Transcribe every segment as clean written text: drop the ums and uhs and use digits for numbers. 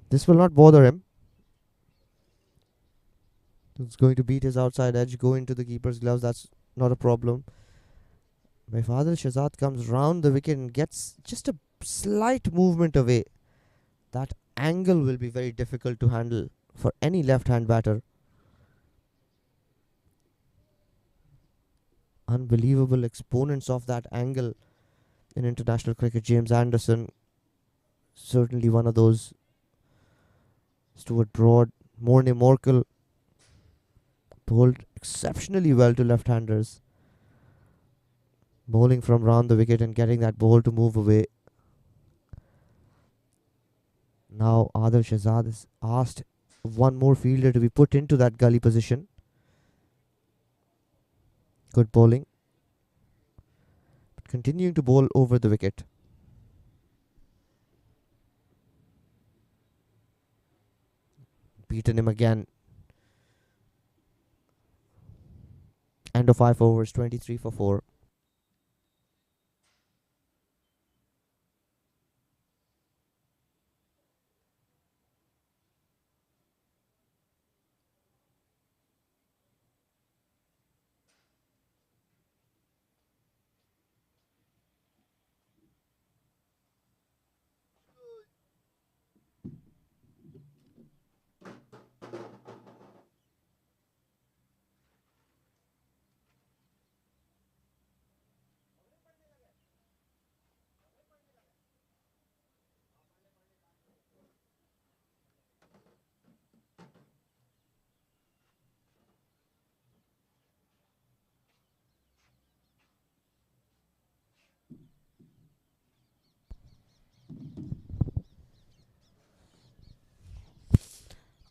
This will not bother him. It's going to beat his outside edge, go into the keeper's gloves. That's not a problem. But if Adil Shazad comes round the wicket and gets just a slight movement away, that angle will be very difficult to handle for any left-hand batter. Unbelievable exponents of that angle in international cricket. James Anderson, certainly one of those. Stuart Broad, Morne Morkel, bowled exceptionally well to left-handers. Bowling from round the wicket and getting that ball to move away. Now Adil Shazad has asked one more fielder to be put into that gully position. Good bowling. But continuing to bowl over the wicket. Beaten him again. End of 5 overs, 23 for 4.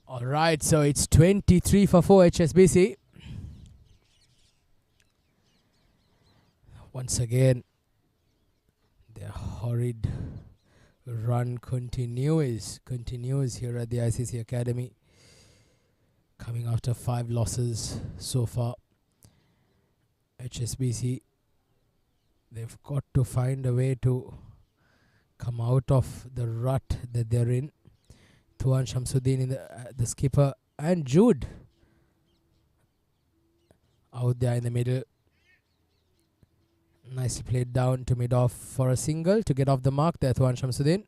Alright, so it's 23 for 4 HSBC. Once again, their horrid run continues here at the ICCA Academy. Coming after 5 losses so far. HSBC, they've got to find a way to come out of the rut that they're in. Tuan Shamsuddin in the skipper, and Jude out there in the middle. Nicely played down to mid-off for a single to get off the mark there, Tuan Shamsuddin.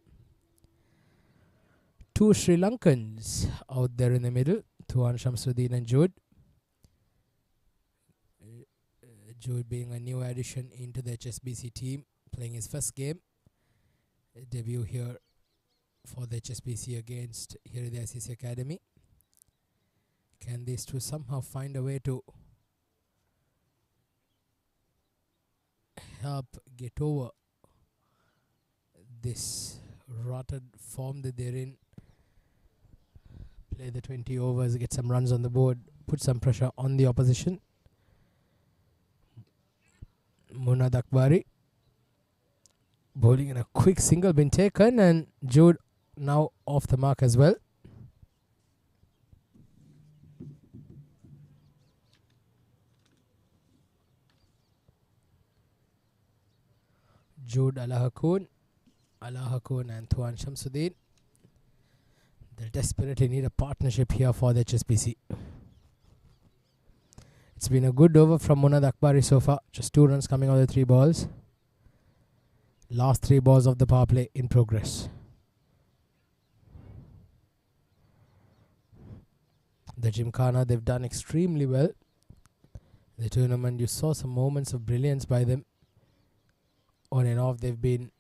2 Sri Lankans out there in the middle, Tuan Shamsuddin and Jude. Jude being a new addition into the HSBC team, playing his first game. Debut here for the HSBC against here at the ICC Academy. Can these two somehow find a way to help get over this rotted form that they're in? Play the 20 overs, get some runs on the board, put some pressure on the opposition. Munad Akbari bowling in a quick single been taken, and Jude now off the mark as well. Jude Alahakun and Tuan Shamsuddin. They desperately need a partnership here for the HSBC. It's been a good over from Munad Akbari so far. Just 2 runs coming out of the 3 balls. Last 3 balls of the power play in progress. The Gymkhana, they've done extremely well. The tournament, you saw some moments of brilliance by them. On and off, they've been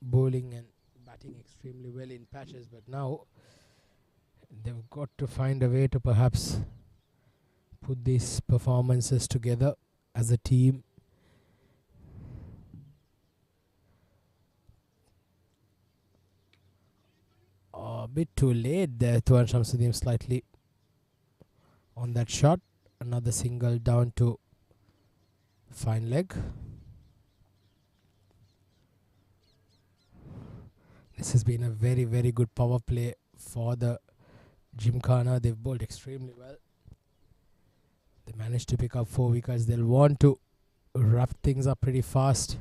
bowling and batting extremely well in patches, but now they've got to find a way to perhaps put these performances together as a team. A bit too late there, Tuan Shamsuddin slightly on that shot. Another single down to fine leg. This has been a very, very good power play for the Gymkhana. They've bowled extremely well. They managed to pick up 4 wickets. They'll want to wrap things up pretty fast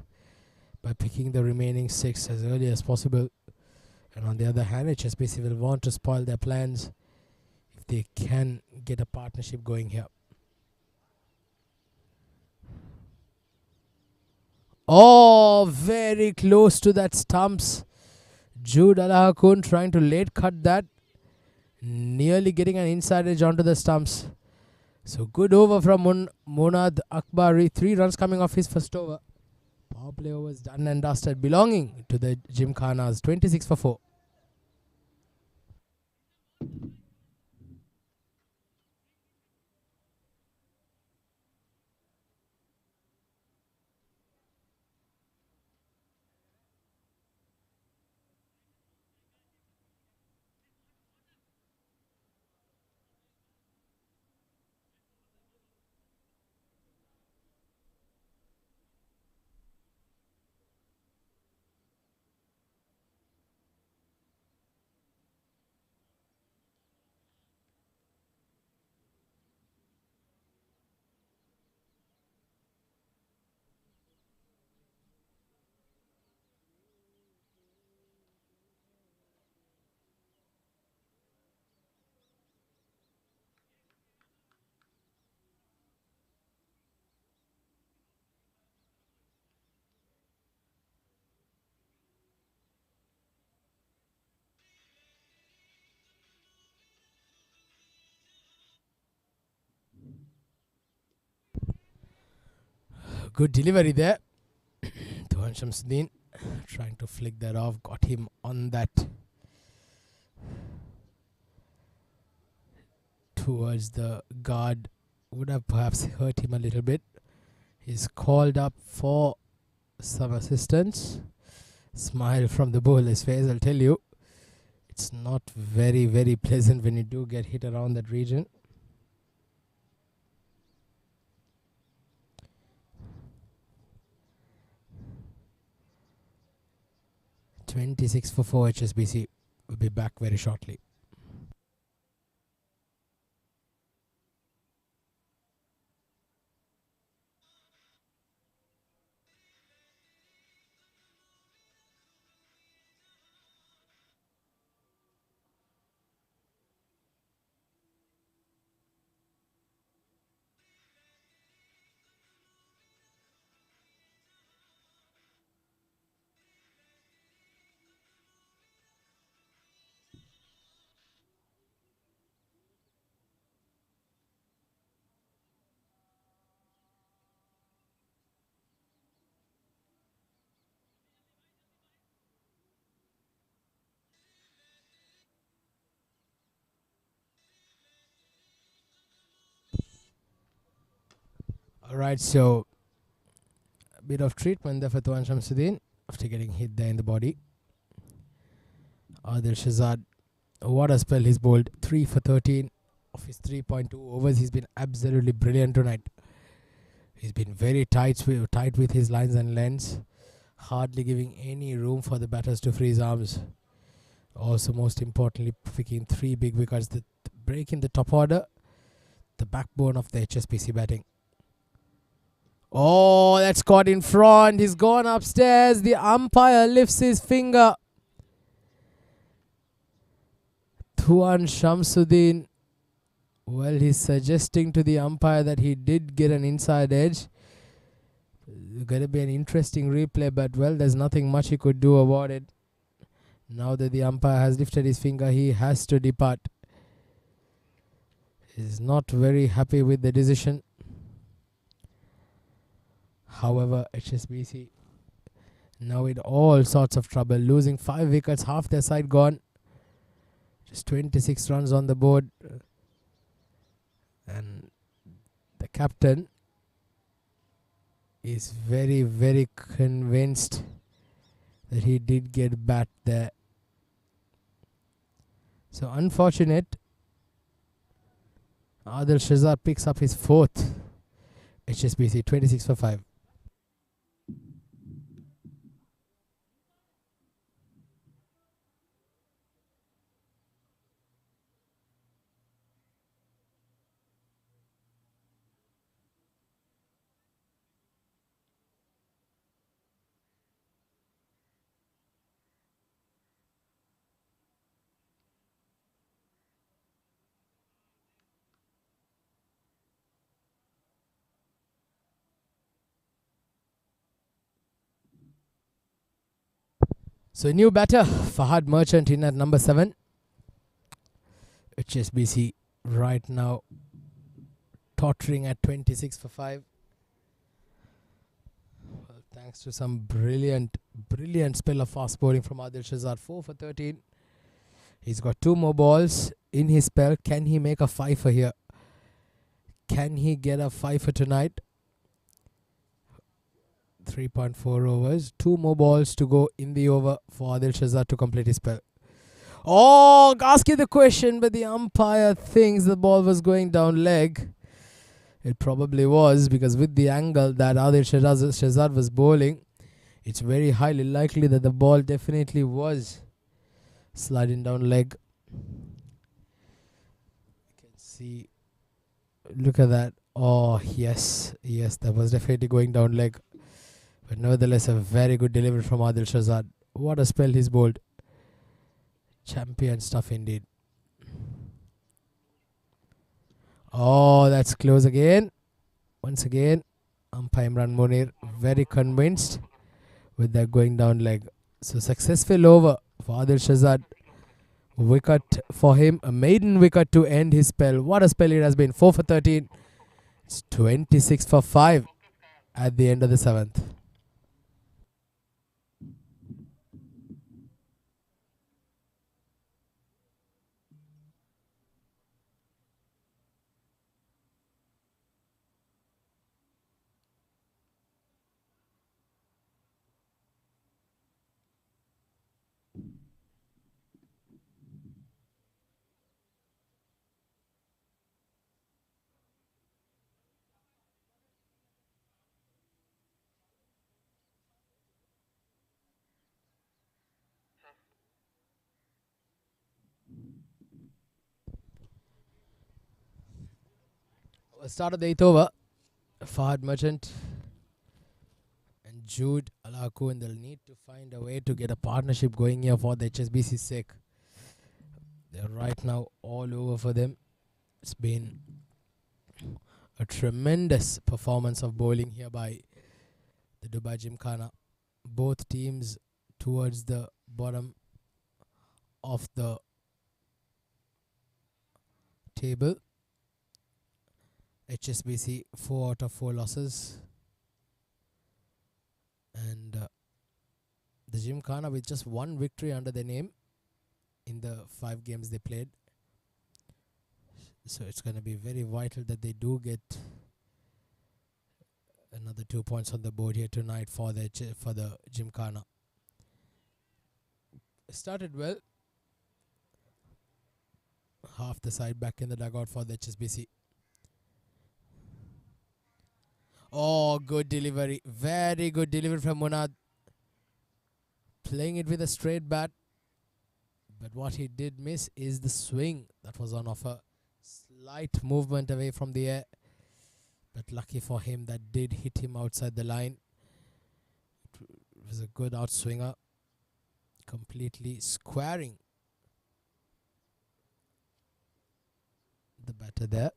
by picking the remaining 6 as early as possible. And on the other hand, HSBC will want to spoil their plans if they can get a partnership going here. Oh, very close to that stumps. Jude Alahakun trying to late cut that. Nearly getting an inside edge onto the stumps. So good over from Monad Akbari. 3 runs coming off his first over. Power play overs done and dusted, belonging to the Gymkhanas. 26 for 4. Good delivery there. Tuhan Shamsuddin trying to flick that off. Got him on that. Towards the guard. Would have perhaps hurt him a little bit. He's called up for some assistance. Smile from the bowler's face, I'll tell you. It's not very, very pleasant when you do get hit around that region. (26 for 4) HSBC. We'll be back very shortly. Alright, so a bit of treatment there for Tuan Shamsuddin after getting hit there in the body. Adil Shazad, what a spell he's bowled. 3 for 13 of his 3.2 overs. He's been absolutely brilliant tonight. He's been very tight with his lines and lengths, hardly giving any room for the batters to free his arms. Also, most importantly, picking 3 big wickets, the break in the top order, the backbone of the HSBC batting. Oh, that's caught in front. He's gone upstairs. The umpire lifts his finger. Tuan Shamsuddin, well, he's suggesting to the umpire that he did get an inside edge. It's going to be an interesting replay, but well, there's nothing much he could do about it. Now that the umpire has lifted his finger, he has to depart. He's not very happy with the decision. However, HSBC now in all sorts of trouble, losing 5 wickets, half their side gone. Just 26 runs on the board. And the captain is very, very convinced that he did get bat there. So unfortunate. Adil Shazad picks up his 4th. HSBC 26 for 5. So new batter, Fahad Merchant in at number 7. HSBC right now tottering at 26 for 5. Well, thanks to some brilliant spell of fast bowling from Adil Shazad. 4 for 13. He's got 2 more balls in his spell. Can he make a 5 for here? Can he get a 5 for tonight? 3.4 overs. 2 more balls to go in the over for Adil Shazad to complete his spell. Oh, ask you the question, but the umpire thinks the ball was going down leg. It probably was, because with the angle that Adil Shazad was bowling, it's very highly likely that the ball definitely was sliding down leg. You can see, look at that. Oh, yes, that was definitely going down leg. But nevertheless, a very good delivery from Adil Shazad. What a spell he's bowled. Champion stuff indeed. Oh, that's close again. Once again, umpire Imran Munir very convinced with that going down leg. So successful over for Adil Shazad. Wicket for him. A maiden wicket to end his spell. What a spell it has been. 4 for 13. It's 26 for 5 at the end of the 7th. Start of the 8th over. Fahad Merchant and Jude Alakun, they'll need to find a way to get a partnership going here for the HSBC's sake. They're right now all over for them. It's been a tremendous performance of bowling here by the Dubai Gymkhana. Both teams towards the bottom of the table. HSBC 4 out of 4 losses, and the Gymkhana with just 1 victory under their name in the 5 games they played. So it's going to be very vital that they do get another 2 points on the board here tonight for the Gymkhana. Started well. Half the side back in the dugout for the HSBC. Oh, good delivery. Very good delivery from Munad. Playing it with a straight bat. But what he did miss is the swing that was on offer. Slight movement away from the air. But lucky for him, that did hit him outside the line. It was a good outswinger. Completely squaring the batter there.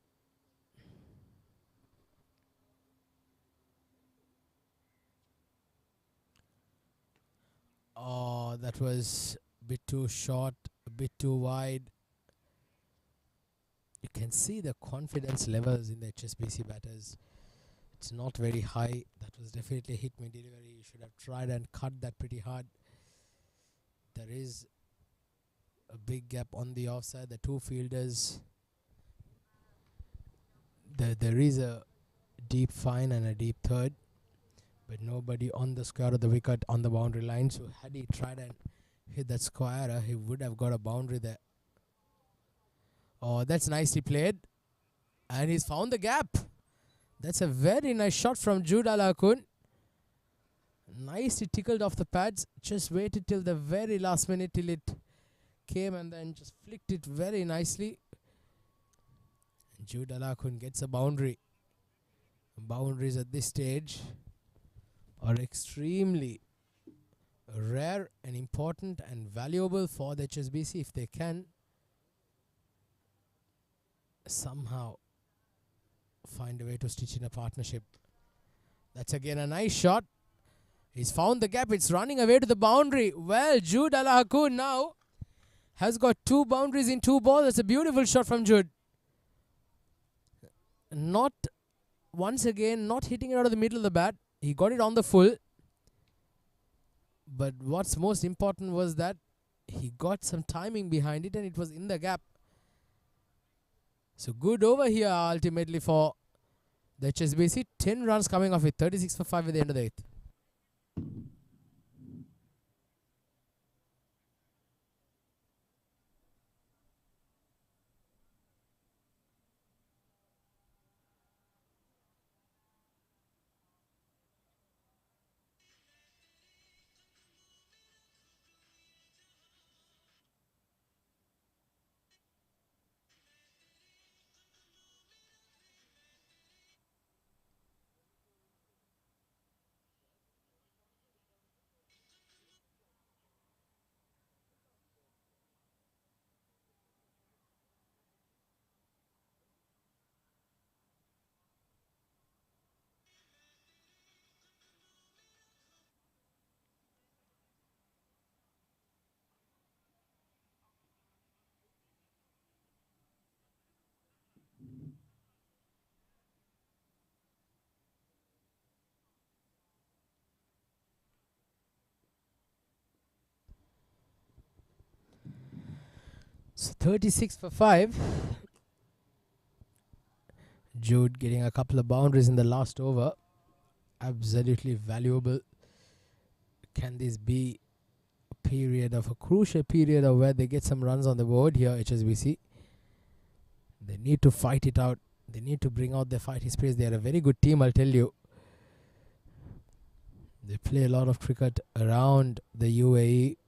Oh, that was a bit too short, a bit too wide. You can see the confidence levels in the HSBC batters. It's not very high. That was definitely a hit-me delivery. You should have tried and cut that pretty hard. There is a big gap on the offside. The 2 fielders. There is a deep fine and a deep third. But nobody on the square of the wicket on the boundary line. So had he tried and hit that square, he would have got a boundary there. Oh, that's nicely played. And he's found the gap. That's a very nice shot from Jude Alakun. Nicely tickled off the pads. Just waited till the very last minute till it came and then just flicked it very nicely. And Jude Alakun gets a boundary. Boundaries at this stage are extremely rare and important and valuable for the HSBC if they can somehow find a way to stitch in a partnership. That's again a nice shot. He's found the gap. It's running away to the boundary. Well, Jude Al-Hakoon now has got 2 boundaries in 2 balls. It's a beautiful shot from Jude. Not, once again, not hitting it out of the middle of the bat. He got it on the full. But what's most important was that he got some timing behind it and it was in the gap. So good over here ultimately for the HSBC. 10 runs coming off it. 36 for 5 at the end of the 8th. So 36 for 5. Jude getting a couple of boundaries in the last over. Absolutely valuable. Can this be a period of a crucial period of where they get some runs on the board here, HSBC? They need to fight it out. They need to bring out their fighting space. They are a very good team, I'll tell you. They play a lot of cricket around the UAE.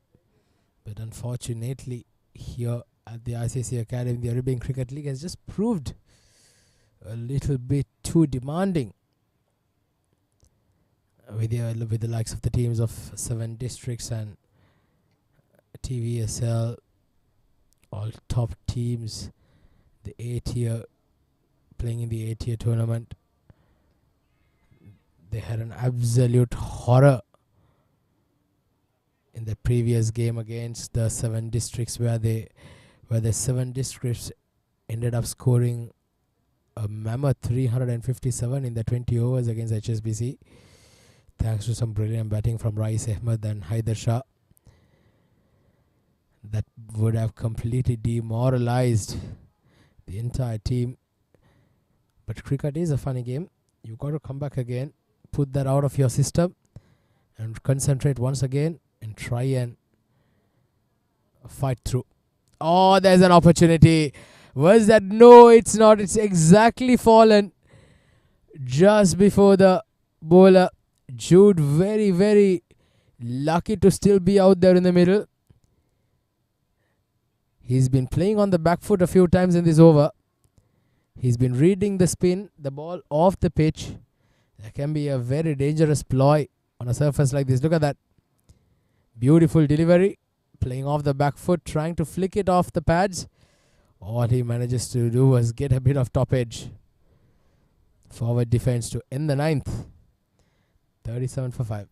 But unfortunately, here at the ICCA Academy, the Arabian Cricket League has just proved a little bit too demanding with the likes of the teams of 7 districts and TVSL, all top teams, the A-tier, playing in the A-tier tournament. They had an absolute horror in the previous game against the 7 districts where the 7 districts ended up scoring a mammoth 357 in the 20 overs against HSBC, thanks to some brilliant batting from Rais Ahmed and Haider Shah. That would have completely demoralized the entire team. But cricket is a funny game. You've got to come back again, put that out of your system and concentrate once again and try and fight through. Oh, there's an opportunity. Was that? No, it's not. It's exactly fallen just before the bowler. Jude very, very lucky to still be out there in the middle. He's been playing on the back foot a few times in this over. He's been reading the spin, the ball off the pitch. That can be a very dangerous ploy on a surface like this. Look at that. Beautiful delivery. Playing off the back foot, trying to flick it off the pads. All he manages to do was get a bit of top edge. Forward defense to end the 9th. 37 for 5.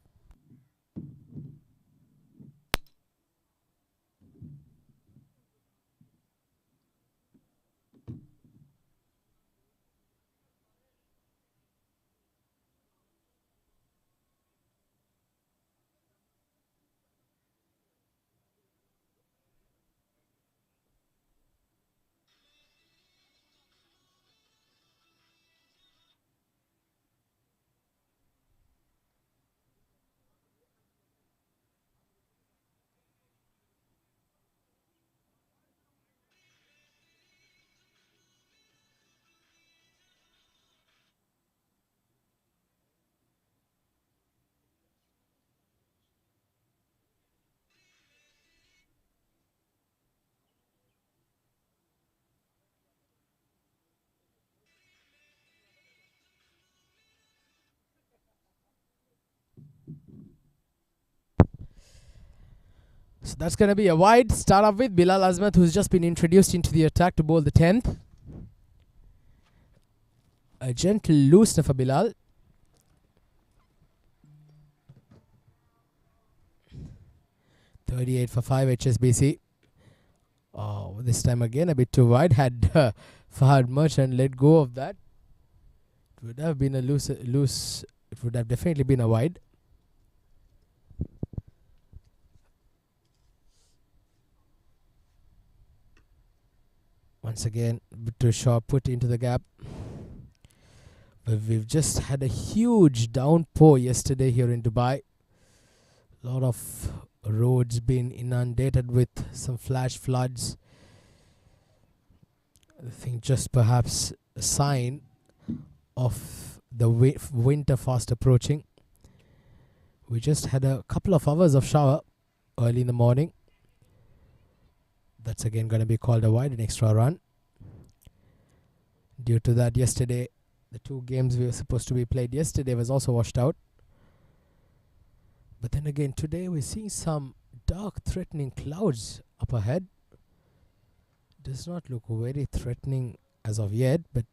So that's going to be a wide. Start off with Bilal Azmat, who's just been introduced into the attack to bowl the 10th. A gentle loosener for Bilal. 38 for 5 HSBC. Oh, this time again a bit too wide. Had Fahad Merchant let go of that, it would have been a loose. It would have definitely been a wide. Once again, bit too short, put into the gap. But we've just had a huge downpour yesterday here in Dubai. A lot of roads been inundated with some flash floods. I think just perhaps a sign of the winter fast approaching. We just had a couple of hours of shower early in the morning. That's again going to be called a wide, an extra run. Due to that, yesterday, the 2 games we were supposed to be played yesterday was also washed out. But then again, today we're seeing some dark, threatening clouds up ahead. Does not look very threatening as of yet, but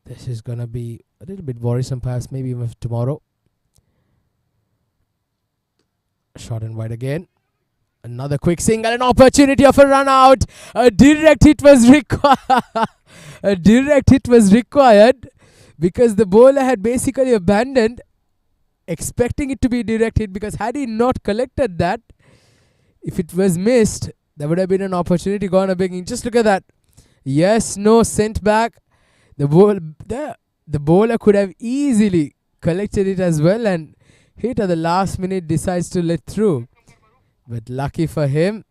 this is going to be a little bit worrisome, perhaps maybe even tomorrow. Short and wide again. Another quick single, an opportunity of a run out. A direct hit was required. A direct hit was required because the bowler had basically abandoned, expecting it to be direct hit, because had he not collected that, if it was missed, there would have been an opportunity gone a big. Just look at that. Yes, no, sent back. The bowler could have easily collected it as well and hit at the last minute, decides to let through. But lucky for him,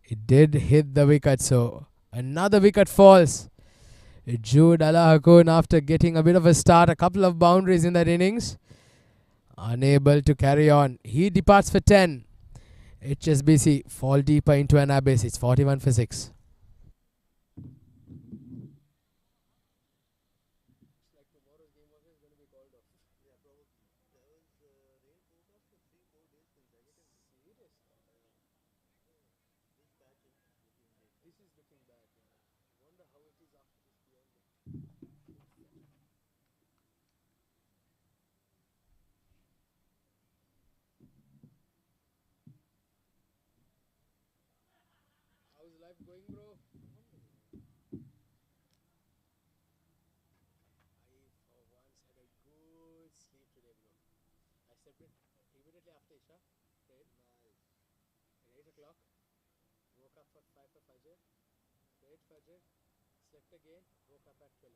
it did hit the wicket. So another wicket falls. Jude Alahakun, after getting a bit of a start, a couple of boundaries in that innings, unable to carry on. He departs for 10. HSBC fall deeper into an abyss. It's 41 for 6. How's life going, bro? I for once had a good sleep today, bro. I slept immediately after Isha. Prayed. Nice. At 8 o'clock. Woke up for 5 for Fajr. Prayed Fajr. Slept again. Woke up at 12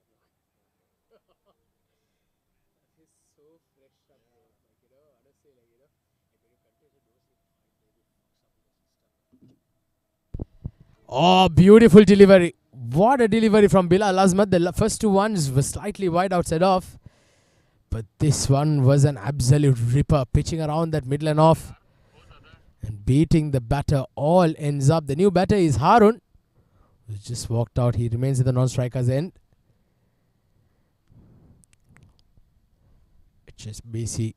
o'clock. That is so fresh up, bro. Like, honestly, like, and when you continue to do sleep, maybe fucks up your system. Oh, beautiful delivery. What a delivery from Bilal Azmat. The first 2 ones were slightly wide outside off. But this one was an absolute ripper. Pitching around that middle and off. And beating the batter. All ends up. The new batter is Harun, who just walked out. He remains at the non-striker's end. HSBC.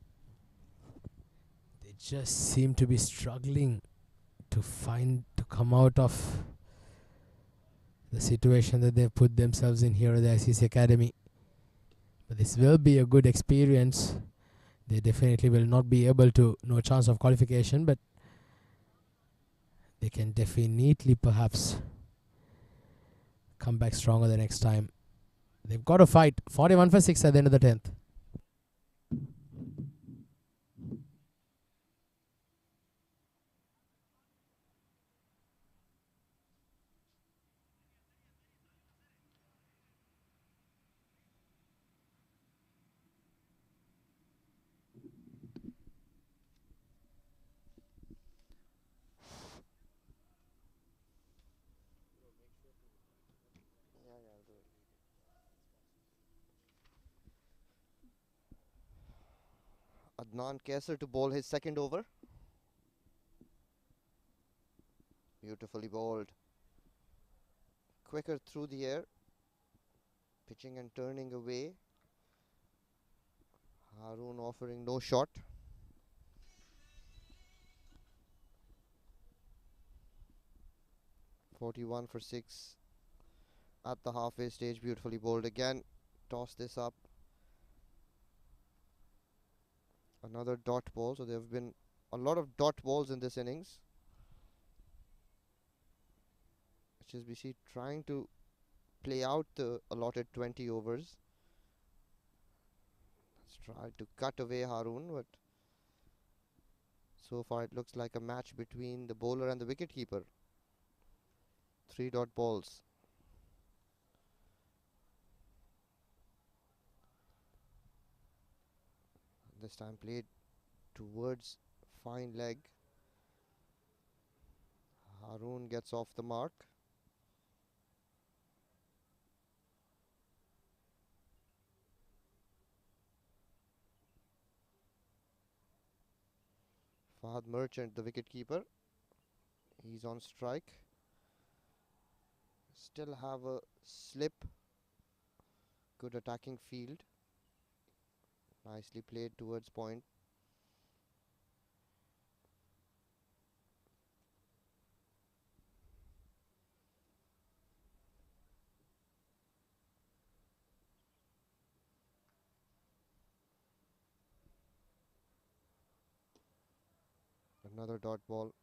They just seem to be struggling to come out of the situation that they've put themselves in here at the ICCA Academy. But this will be a good experience. They definitely will not be able to, no chance of qualification, but they can definitely perhaps come back stronger the next time. They've got to fight. 41 for 6 at the end of the 10th. Adnan Kaisar to bowl his second over. Beautifully bowled. Quicker through the air. Pitching and turning away. Harun offering no shot. .41 for 6 at the halfway stage. Beautifully bowled again. Toss this up. Another dot ball. So there have been a lot of dot balls in this innings. HSBC trying to play out the allotted 20 overs. Let's try to cut away Haroon, but so far it looks like a match between the bowler and the wicketkeeper. Three dot balls. This time played towards fine leg. Haroon gets off the mark. Fahad Merchant, the wicketkeeper. He's on strike. Still have a slip. Good attacking field. Nicely played towards point. Another dot ball.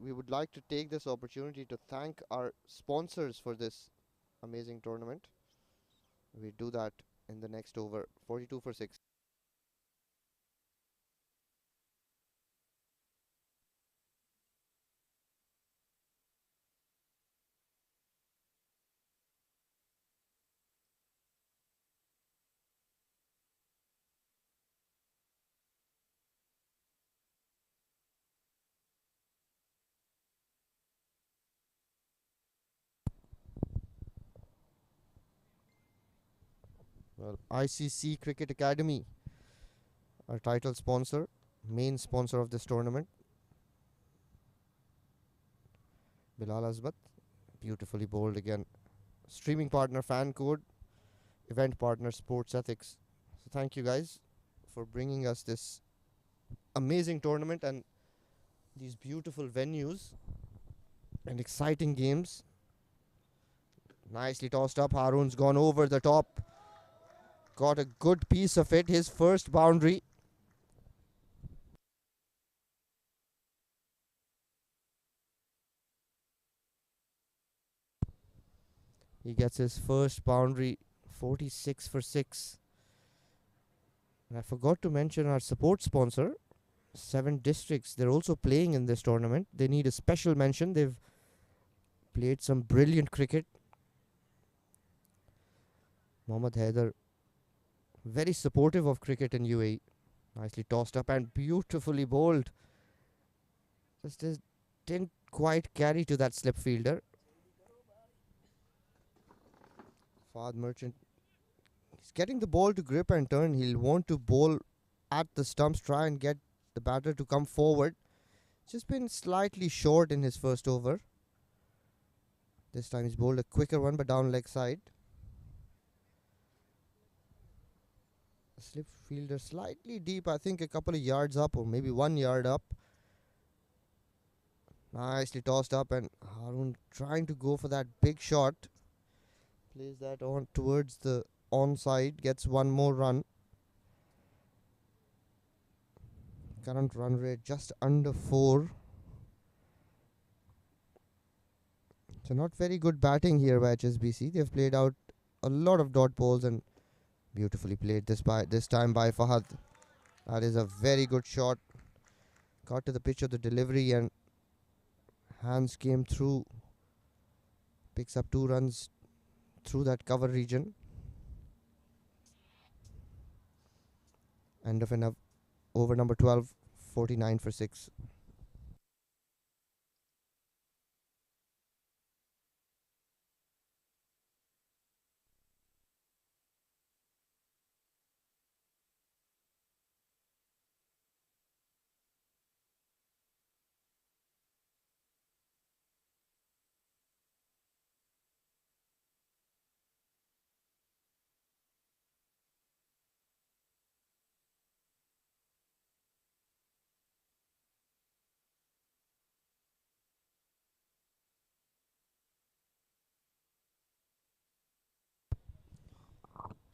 We would like to take this opportunity to thank our sponsors for this amazing tournament. We do that in the next over. 42 for 6. Well, ICC Cricket Academy, our title sponsor, main sponsor of this tournament. Bilal Azmat, beautifully bowled again. Streaming partner Fan Code, event partner Sports Ethics. So thank you guys for bringing us this amazing tournament and these beautiful venues and exciting games. Nicely tossed up. Haroon's gone over the top. Got a good piece of it. His first boundary. He gets his first boundary. 46 for 6. And I forgot to mention our support sponsor, 7 districts. They're also playing in this tournament. They need a special mention. They've played some brilliant cricket. Mohammad Haider, very supportive of cricket in UAE. Nicely tossed up and beautifully bowled. Just didn't quite carry to that slip fielder. Fahad Merchant, he's getting the ball to grip and turn. He'll want to bowl at the stumps, try and get the batter to come forward. Just been slightly short in his first over. This time he's bowled a quicker one, but down leg side. The slip fielder slightly deep, I think a couple of yards up or maybe 1 yard up. Nicely tossed up, and Haroon trying to go for that big shot. Plays that on towards the onside, gets one more run. Current run rate just under 4. So not very good batting here by HSBC. They've played out a lot of dot balls and beautifully played this time by Fahad. That is a very good shot. Got to the pitch of the delivery and hands came through. Picks up 2 runs through that cover region. End of an over number 12, 49 for 6.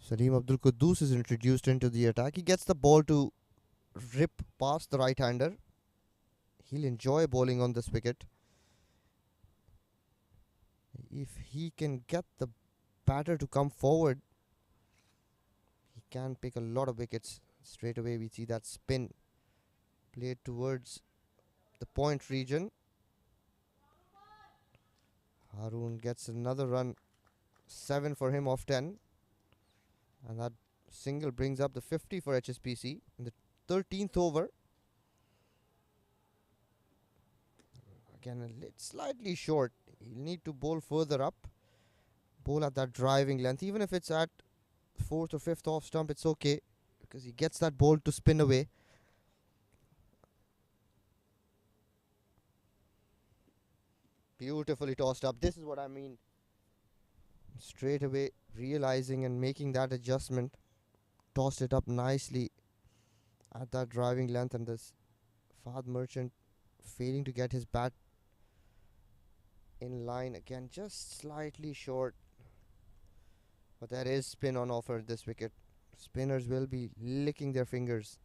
Salim Abdul Quddus is introduced into the attack. He gets the ball to rip past the right-hander. He'll enjoy bowling on this wicket. If he can get the batter to come forward, he can pick a lot of wickets. Straight away we see that spin played towards the point region. Haroon gets another run, 7 for him off 10. And that single brings up the 50 for HSBC in the 13th over. Again, slightly short. He'll need to bowl further up. Bowl at that driving length. Even if it's at 4th or 5th off stump, it's okay, because he gets that ball to spin away. Beautifully tossed up. This is what I mean. Straight away realizing and making that adjustment. Tossed it up nicely at that driving length, and this Fahad Merchant failing to get his bat in line again, just slightly short. But there is spin on offer this wicket. Spinners will be licking their fingers.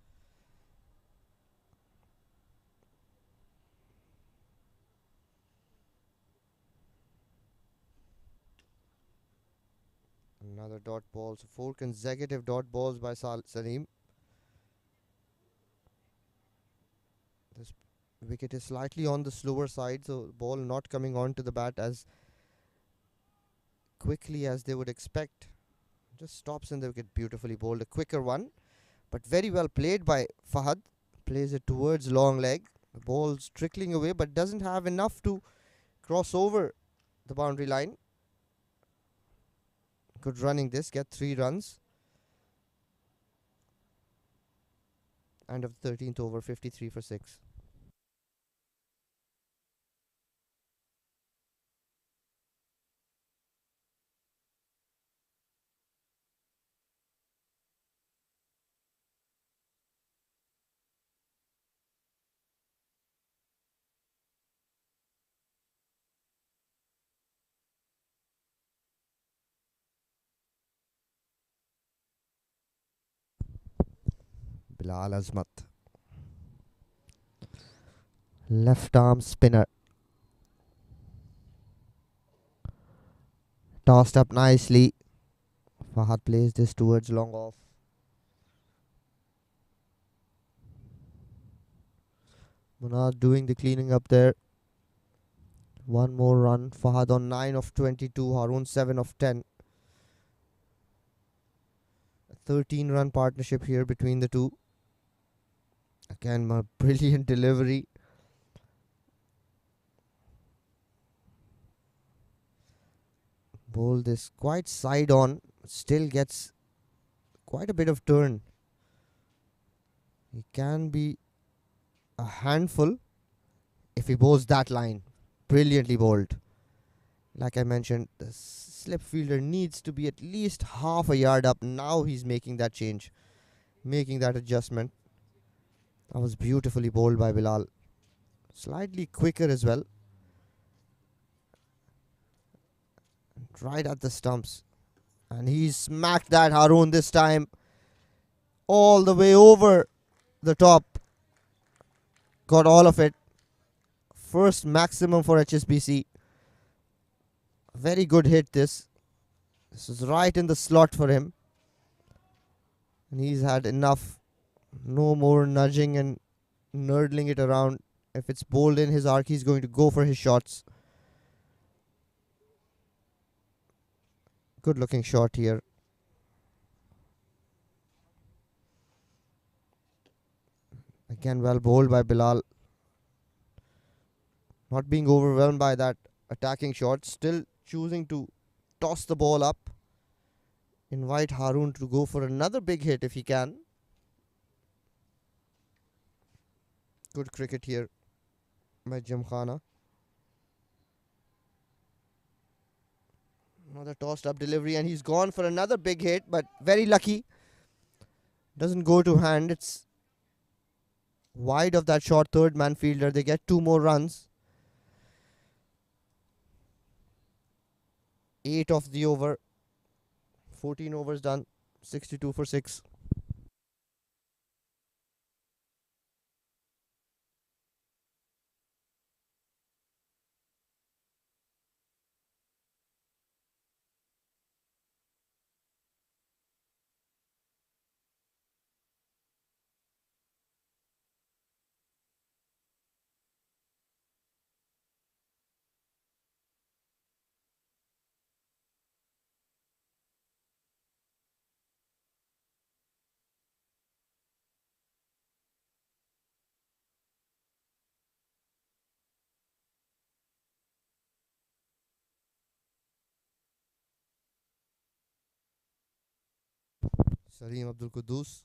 Another dot ball. So 4 consecutive dot balls by Salim. This wicket is slightly on the slower side, so ball not coming onto the bat as quickly as they would expect. Just stops in the wicket. Beautifully bowled. A quicker one, but very well played by Fahad. Plays it towards long leg. The ball's trickling away, but doesn't have enough to cross over the boundary line. Good running this. Get 3 runs. End of the 13th over, 53 for 6. Bilal Azmat. Left arm spinner. Tossed up nicely. Fahad plays this towards long off. Munad doing the cleaning up there. One more run. Fahad on 9 of 22. Haroon 7 of 10. A 13-run partnership here between the two. Again, a brilliant delivery. Bowl this quite side on. Still gets quite a bit of turn. He can be a handful if he bowls that line. Brilliantly bowled. Like I mentioned, the slip fielder needs to be at least half a yard up. Now he's making that change, making that adjustment. That was beautifully bowled by Bilal. Slightly quicker as well. Right at the stumps. And he smacked that Haroon this time all the way over the top. Got all of it. First maximum for HSBC. Very good hit this. This is right in the slot for him. And he's had enough. No more nudging and nurdling it around. If it's bowled in his arc, he's going to go for his shots. Good looking shot here. Again, well bowled by Bilal. Not being overwhelmed by that attacking shot. Still choosing to toss the ball up. Invite Haroon to go for another big hit if he can. Good cricket here by Gymkhana. Another tossed up delivery, and he's gone for another big hit, but very lucky. Doesn't go to hand. It's wide of that short third man fielder. They get 2 more runs. 8 of the over. 14 overs done. 62 for 6. Salim Abdul Quddus.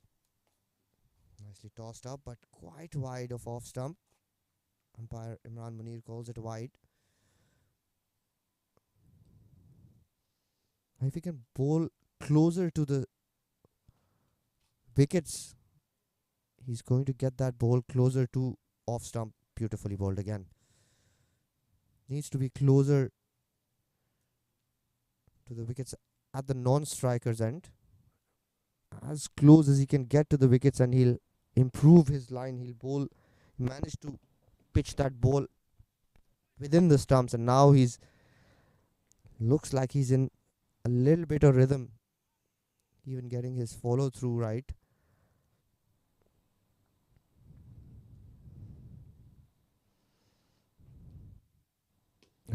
Nicely tossed up, but quite wide of off stump. Umpire Imran Munir calls it wide. If he can bowl closer to the wickets, he's going to get that ball closer to off stump. Beautifully bowled again. Needs to be closer to the wickets at the non-striker's end. As close as he can get to the wickets, and he'll improve his line. He'll bowl, manage to pitch that ball within the stumps, and now he's looks like he's in a little bit of rhythm, even getting his follow through right.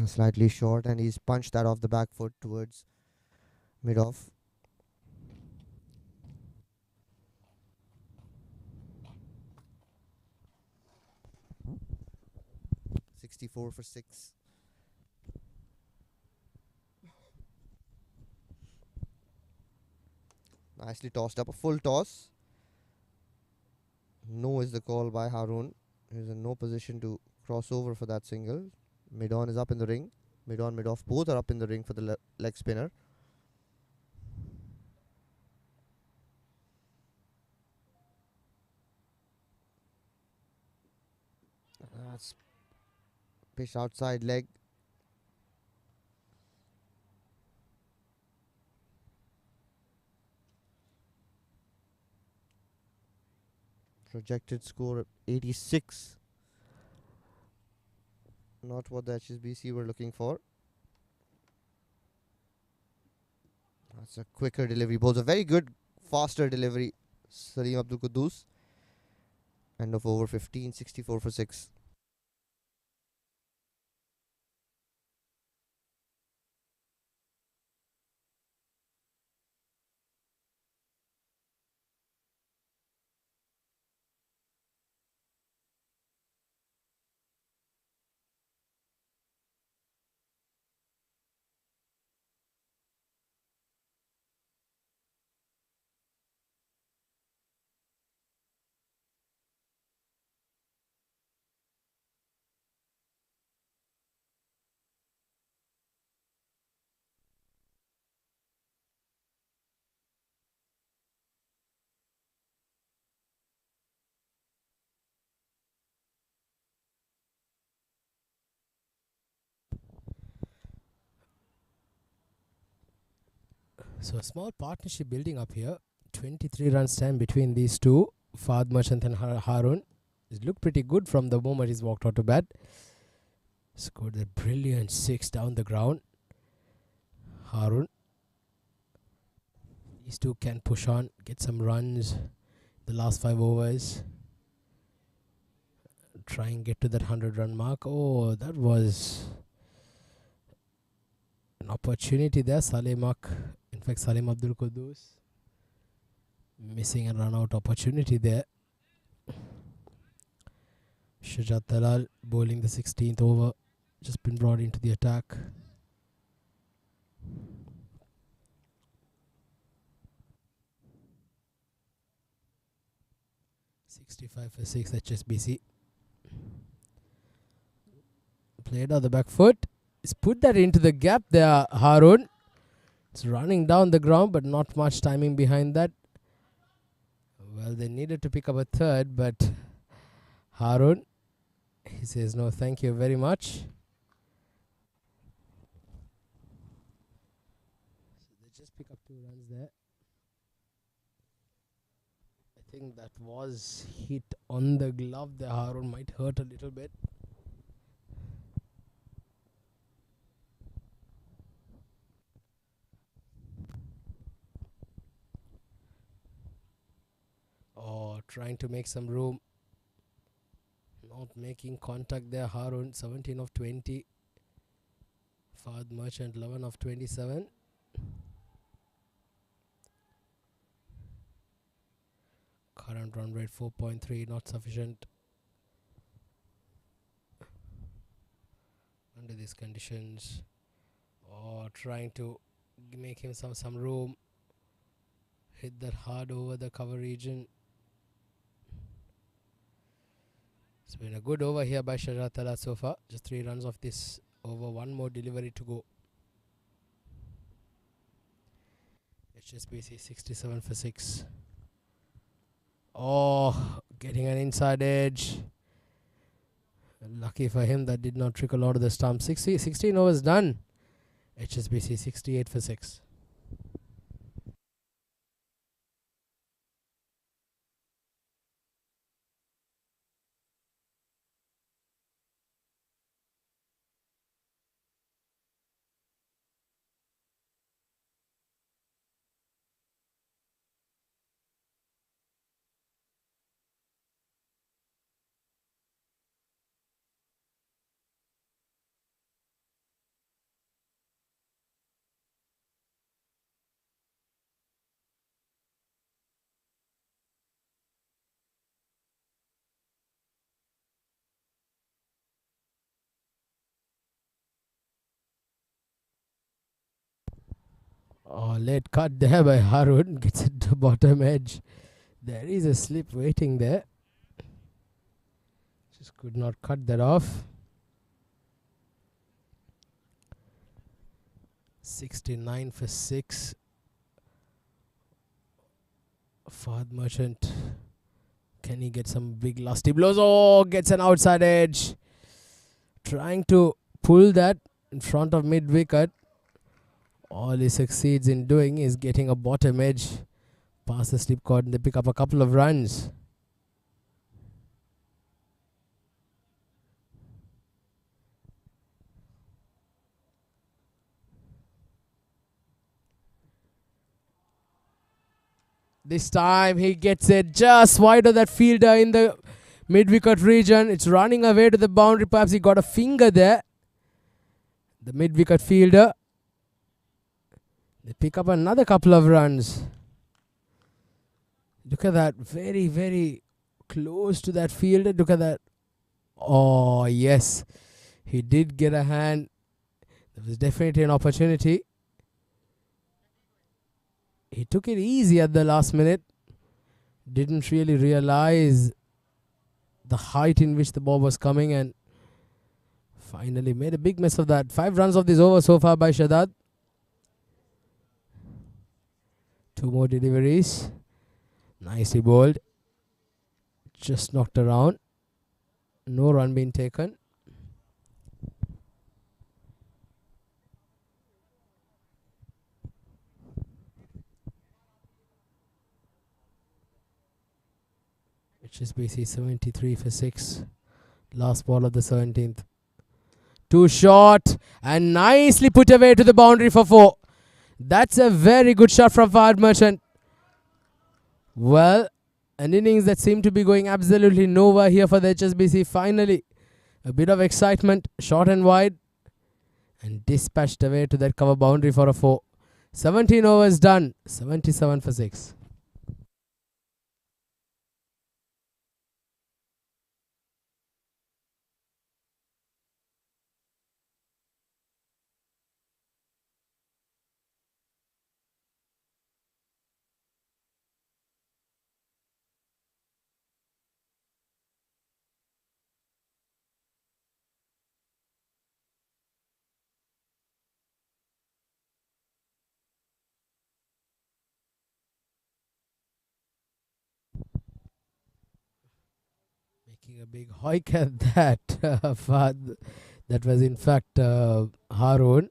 Slightly short, and he's punched that off the back foot towards mid off. .64 for 6. Nicely tossed up, a full toss. No is the call by Harun. He's in no position to cross over for that single. Mid on is up in the ring. Mid on, mid off, both are up in the ring for the leg spinner. That's pitched outside leg. Projected score 86. Not what the HSBC were looking for. That's a quicker delivery. Bowls a very good, faster delivery. Salim Abdul Quddus. End of over 15, 64 for 6. So a small partnership building up here. 23 runs stand between these two, Fahd Merchant and Harun. It looked pretty good from the moment he's walked out to bat. Scored a brilliant 6 down the ground. Harun. These two can push on, get some runs the last 5 overs. Try and get to that 100-run mark. Oh, that was an opportunity there. Salim Abdul Quddus missing a run-out opportunity there. Shajat Talal bowling the 16th over, just been brought into the attack. .65 for 6 HSBC. Played on the back foot. He's put that into the gap there, Harun. It's running down the ground, but not much timing behind that. Well, they needed to pick up a third, but Harun, he says no thank you very much. So they just pick up 2 runs there. think that was hit on the glove. The Harun might hurt a little bit. Oh, trying to make some room. Not making contact there. Harun 17 of 20. Fahad Merchant 11 of 27. Current run rate 4.3, not sufficient under these conditions. Or trying to make him some room. Hit that hard over the cover region. It's been a good over here by Shazad Talat so far. Just 3 runs off this over. One more delivery to go. HSBC 67 for 6. Oh, getting an inside edge. Lucky for him that did not trickle out of the stump. 16 overs done. HSBC 68 for 6. Oh, late cut there by Harun. Gets it to bottom edge. There is a slip waiting there. Just could not cut that off. 69 for 6. Fahad Merchant. Can he get some big lusty blows? Oh, gets an outside edge. Trying to pull that in front of mid wicket. All he succeeds in doing is getting a bottom edge past the slip cord, and they pick up a couple of runs. This time he gets it just wide of that fielder in the mid-wicket region. It's running away to the boundary. Perhaps he got a finger there. The mid-wicket fielder. They pick up another couple of runs. Look at that. Very, very close to that fielder. Look at that. Oh, yes. He did get a hand. There was definitely an opportunity. He took it easy at the last minute. Didn't really realize the height in which the ball was coming, and finally made a big mess of that. 5 runs of this over so far by Shazad. 2 more deliveries. Nicely bowled. Just knocked around. No run being taken. HSBC 73 for 6. Last ball of the 17th. Too short and nicely put away to the boundary for 4. That's a very good shot from Fahad Merchant. Well, an innings that seemed to be going absolutely nowhere here for the HSBC. Finally, a bit of excitement, short and wide, and dispatched away to that cover boundary for a 4. 17 overs done, 77 for 6. Making a big hike at that. Fahad. That was in fact Harun.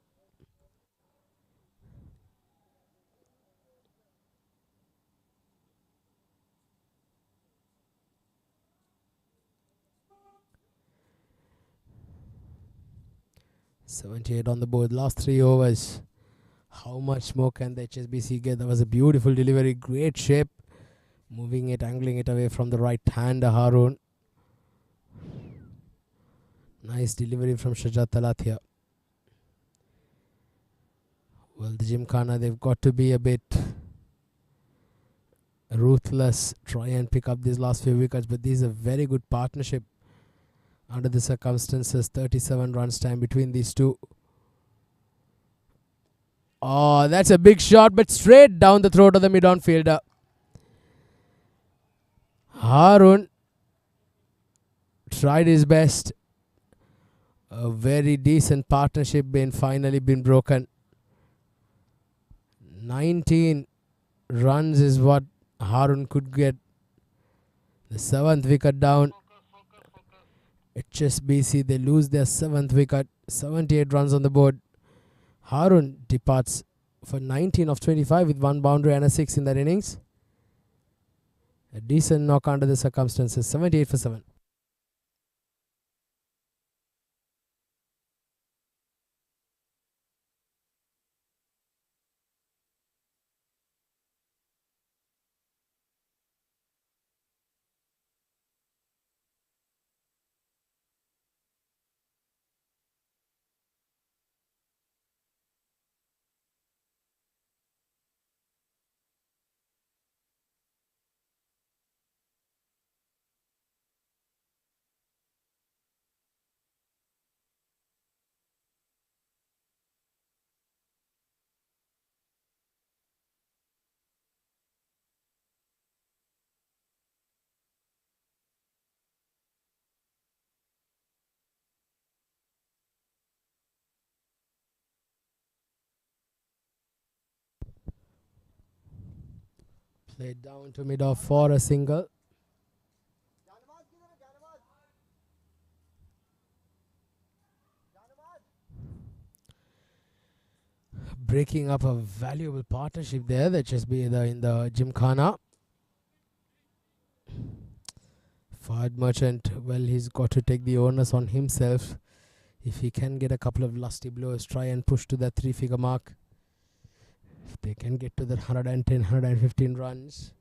78 on the board. Last 3 overs. How much more can the HSBC get? That was a beautiful delivery. Great shape. Moving it, angling it away from the right hand, Harun. Nice delivery from Shajat Talathia. Well, the Gymkhana, they've got to be a bit ruthless. Try and pick up these last few wickets. But this is a very good partnership under the circumstances. 37 runs time between these two. Oh, that's a big shot, but straight down the throat of the mid-on fielder. Harun tried his best. A very decent partnership finally been broken. 19 runs is what Harun could get. The 7th wicket down. HSBC, they lose their 7th wicket. 78 runs on the board. Harun departs for 19 of 25 with 1 boundary and a 6 in that innings. A decent knock under the circumstances. 78 for 7. Played down to mid-off for a single. Breaking up a valuable partnership there. That just be in the Gymkhana. Fahad Merchant, well, he's got to take the onus on himself. If he can get a couple of lusty blows, try and push to that 3-figure mark. If they can get to that 110, 115 runs,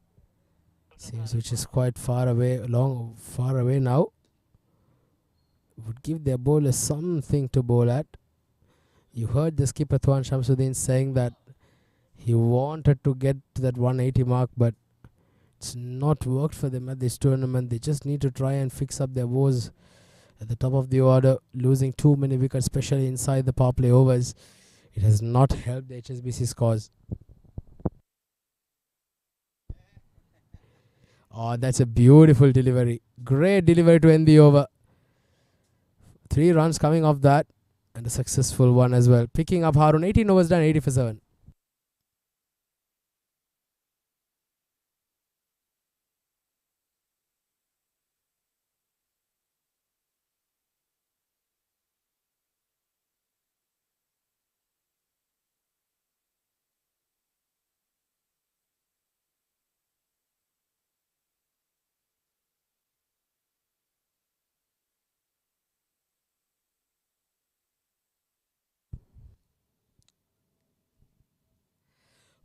seems which is quite far away now. Would give their bowlers something to bowl at. You heard the skipper Tuan Shamsuddin saying that he wanted to get to that 180 mark, but it's not worked for them at this tournament. They just need to try and fix up their woes at the top of the order. Losing too many wickets, especially inside the power play overs, it has not helped the HSBC scores. Oh, that's a beautiful delivery. Great delivery to end the over. 3 runs coming off that, and a successful one as well. Picking up Harun, 18 overs done, 80 for 7.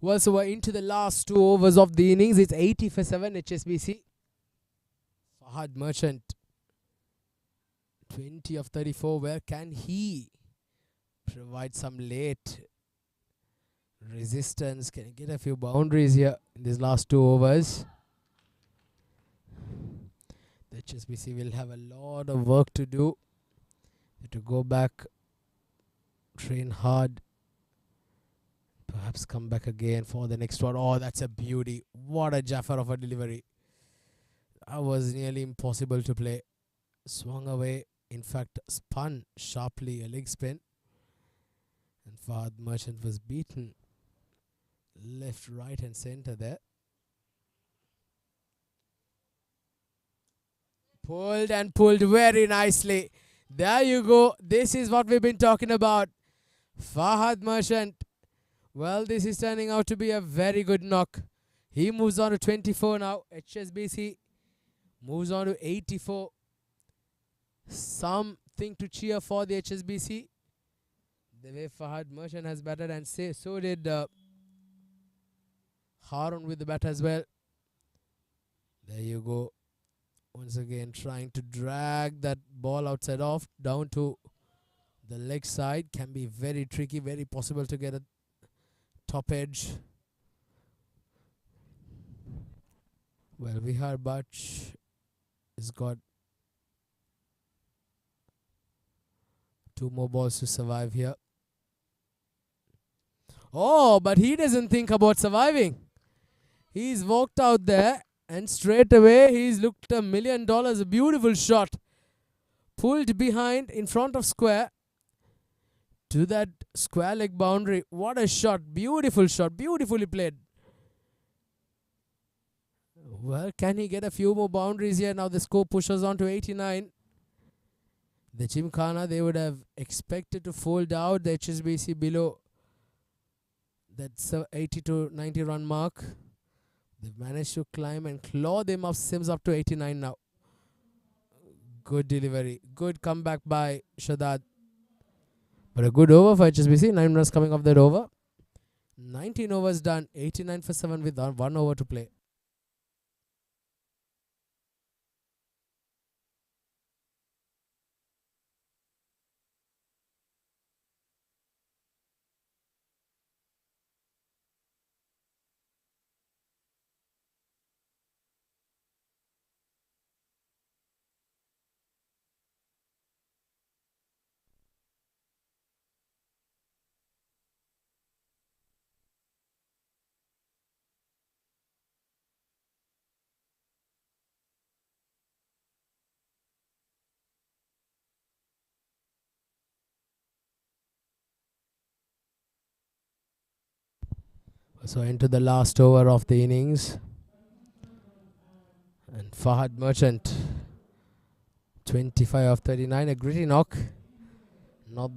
Well, so we're into the last 2 overs of the innings. It's 80 for 7, HSBC. Fahad Merchant, 20 of 34. Where can he provide some late resistance? Can he get a few boundaries here in these last 2 overs? The HSBC will have a lot of work to do. To go back, train hard, perhaps come back again for the next one. Oh, that's a beauty. What a Jaffer of a delivery. That was nearly impossible to play. Swung away. In fact, spun sharply, a leg spin. And Fahad Merchant was beaten left, right and center there. Pulled and pulled very nicely. There you go. This is what we've been talking about. Fahad Merchant. Well, this is turning out to be a very good knock. He moves on to 24 now. HSBC moves on to 84. Something to cheer for the HSBC. The way Fahad Merchant has batted, and so did Harun with the bat as well. There you go. Once again trying to drag that ball outside off down to the leg side. Can be very tricky, very possible to get a top edge. Well, Vihar Bach has got 2 more balls to survive here. Oh, but he doesn't think about surviving. He's walked out there and straight away he's looked $1 million. A beautiful shot. Pulled behind in front of square to that square leg boundary. What a shot. Beautiful shot. Beautifully played. Well, can he get a few more boundaries here? Now the score pushes on to 89. The Gymkhana, they would have expected to fold out the HSBC below that 80 to 90 run mark. They've managed to climb and claw them up Sims up to 89 now. Good delivery. Good comeback by Shazad. But a good over for HSBC. 9 runs coming off that over. 19 overs done. 89 for 7 with 1 over to play. So into the last over of the innings. And Fahad Merchant, 25 of 39, a gritty knock. Not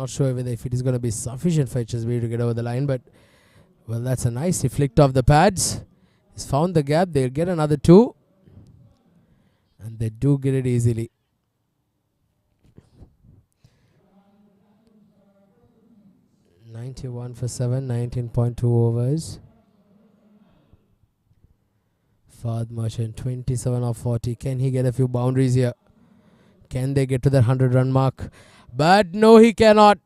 sure whether if it is going to be sufficient for HSBC to get over the line, but well, that's a nice flicked off the pads. He's found the gap. They'll get another 2. And they do get it easily. $91 for 7, 19.2 overs. Fahad Merchant, 27 of 40. Can he get a few boundaries here? Can they get to that 100-run mark? But no, he cannot.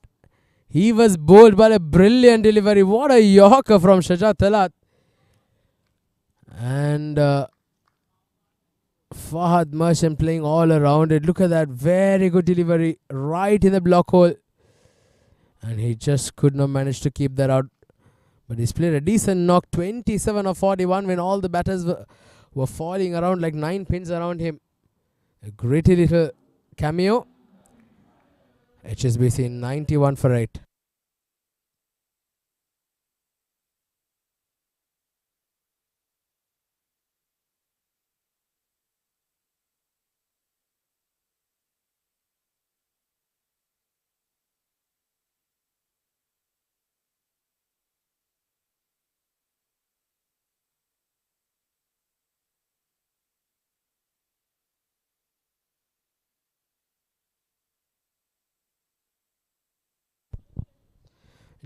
He was bowled by a brilliant delivery. What a Yorker from Shajat Talat. And Fahad Merchant playing all around it. Look at that. Very good delivery. Right in the block hole. And he just could not manage to keep that out. But he's played a decent knock. 27 of 41 when all the batters were falling around like 9 pins around him. A gritty little cameo. HSBC 91 for 8.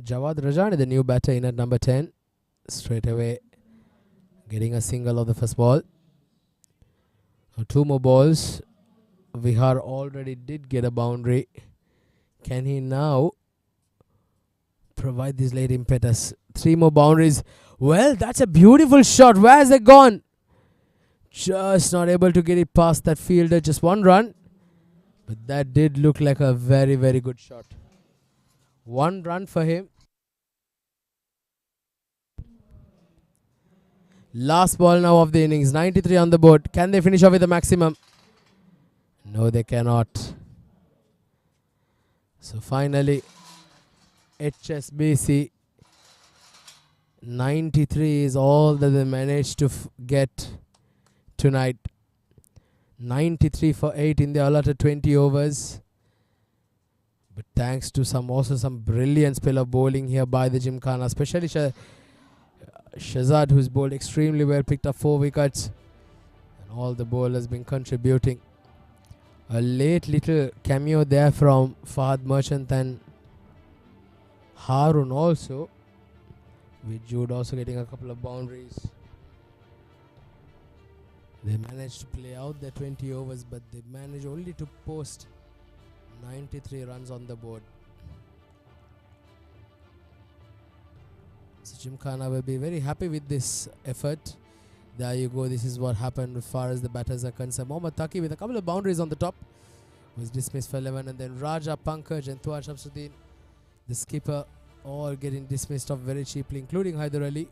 Jawad Rajani, the new batter in at number 10. Straight away getting a single of the first ball. 2 more balls. Vihar already did get a boundary. Can he now provide this late impetus? 3 more boundaries. Well, that's a beautiful shot. Where has it gone? Just not able to get it past that fielder. Just 1 run. But that did look like a very, very good shot. 1 run for him. Last ball now of the innings. 93 on the board. Can they finish off with a maximum? No, they cannot. So finally, HSBC 93 is all that they managed to get tonight. 93 for 8 in the allotted 20 overs. But thanks to some brilliant spell of bowling here by the Gymkhana, especially Shazad, who's bowled extremely well, picked up 4 wickets. And all the bowlers been contributing. A late little cameo there from Fahad Merchant and Harun also, with Jude also getting a couple of boundaries. They managed to play out their 20 overs, but they managed only to post 93 runs on the board. So Gymkhana will be very happy with this effort. There you go. This is what happened as far as the batters are concerned. Mohammad Taki with a couple of boundaries on the top was dismissed for 11, and then Raja, Pankaj and Tuan Shamsuddin, the skipper, all getting dismissed off very cheaply, including Haider Ali.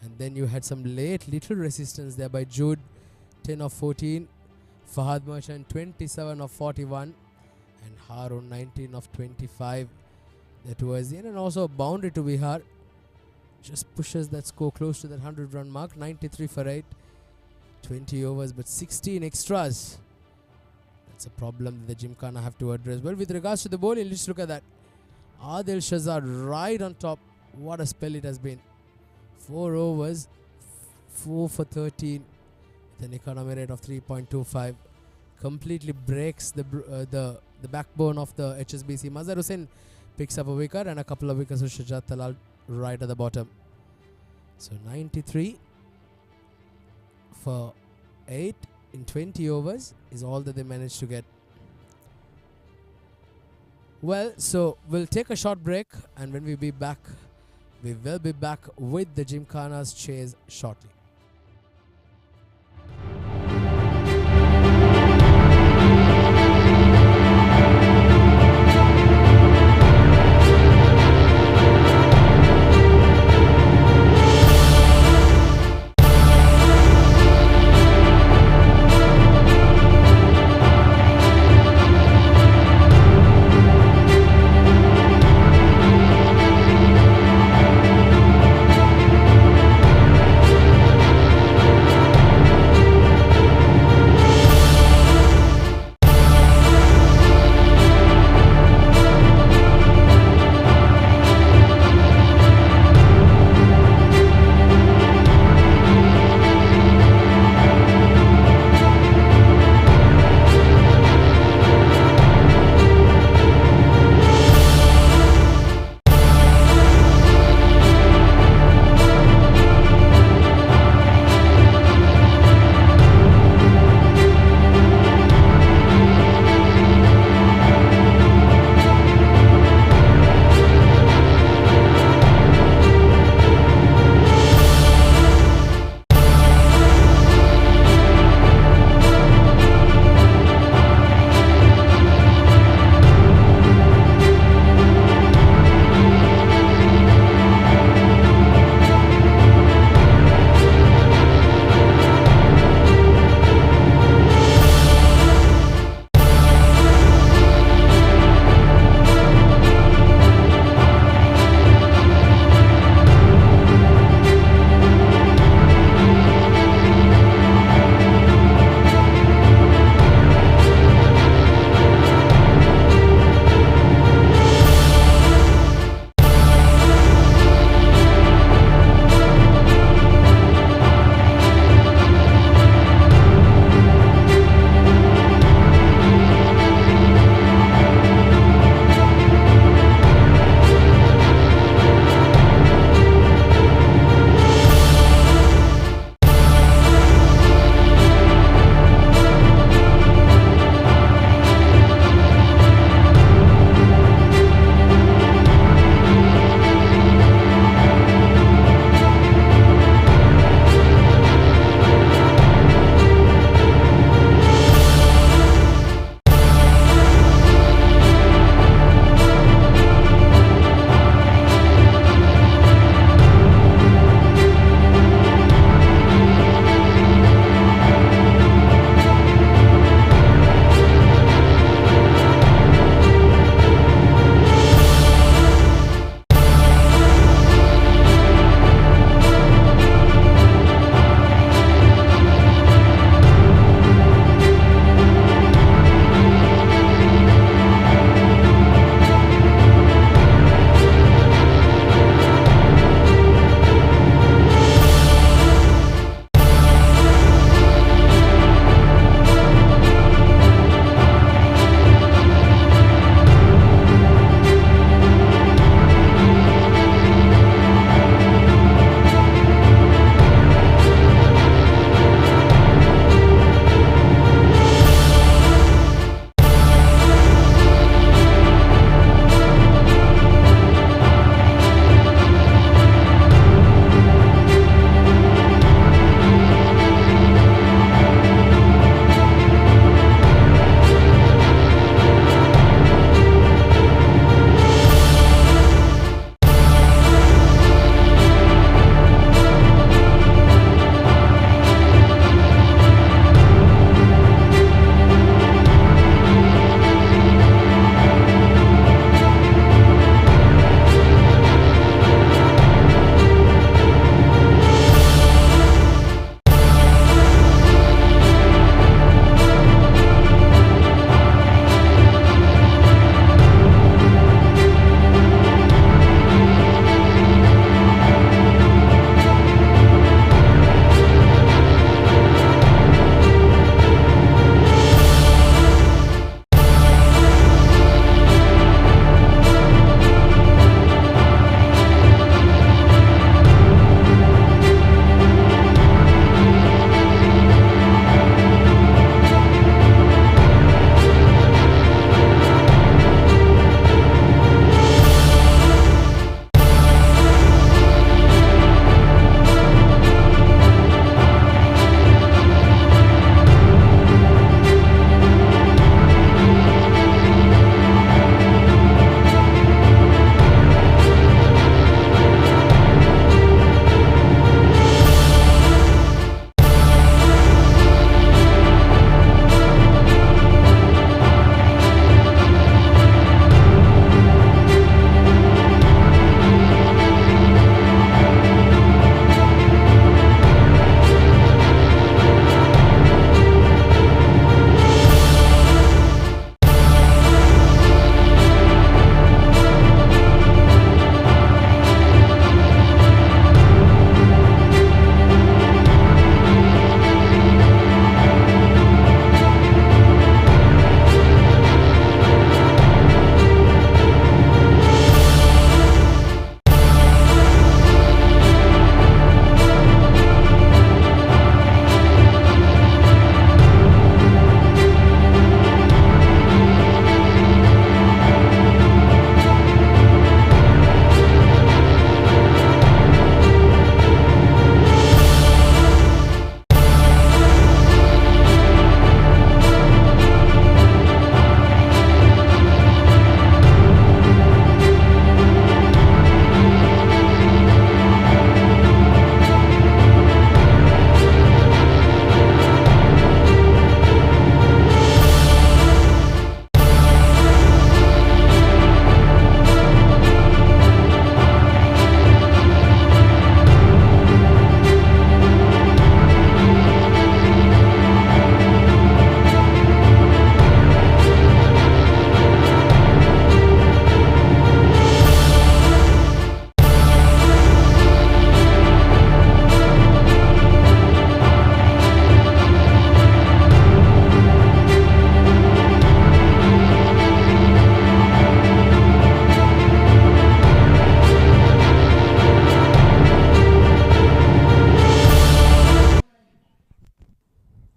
And then you had some late little resistance there by Jude, 10 of 14, Fahad Merchant 27 of 41, and Harun 19 of 25. That was in, and also a boundary to Bihar. Just pushes that score close to that 100-run mark. 93 for 8, 20 overs, but 16 extras. That's a problem that the Gymkhana have to address. Well, with regards to the bowling, let's look at that. Adil Shazad right on top. What a spell it has been. 4 overs, 4 for 13, with an economy rate of 3.25. Completely breaks the backbone of the HSBC. Mazhar Hussain picks up a wicket, and a couple of wickets for Shajat Talal right at the bottom. So 93 for 8 in 20 overs is all that they managed to get. Well, so we'll take a short break, and when we will be back with the Gymkhana's chase shortly.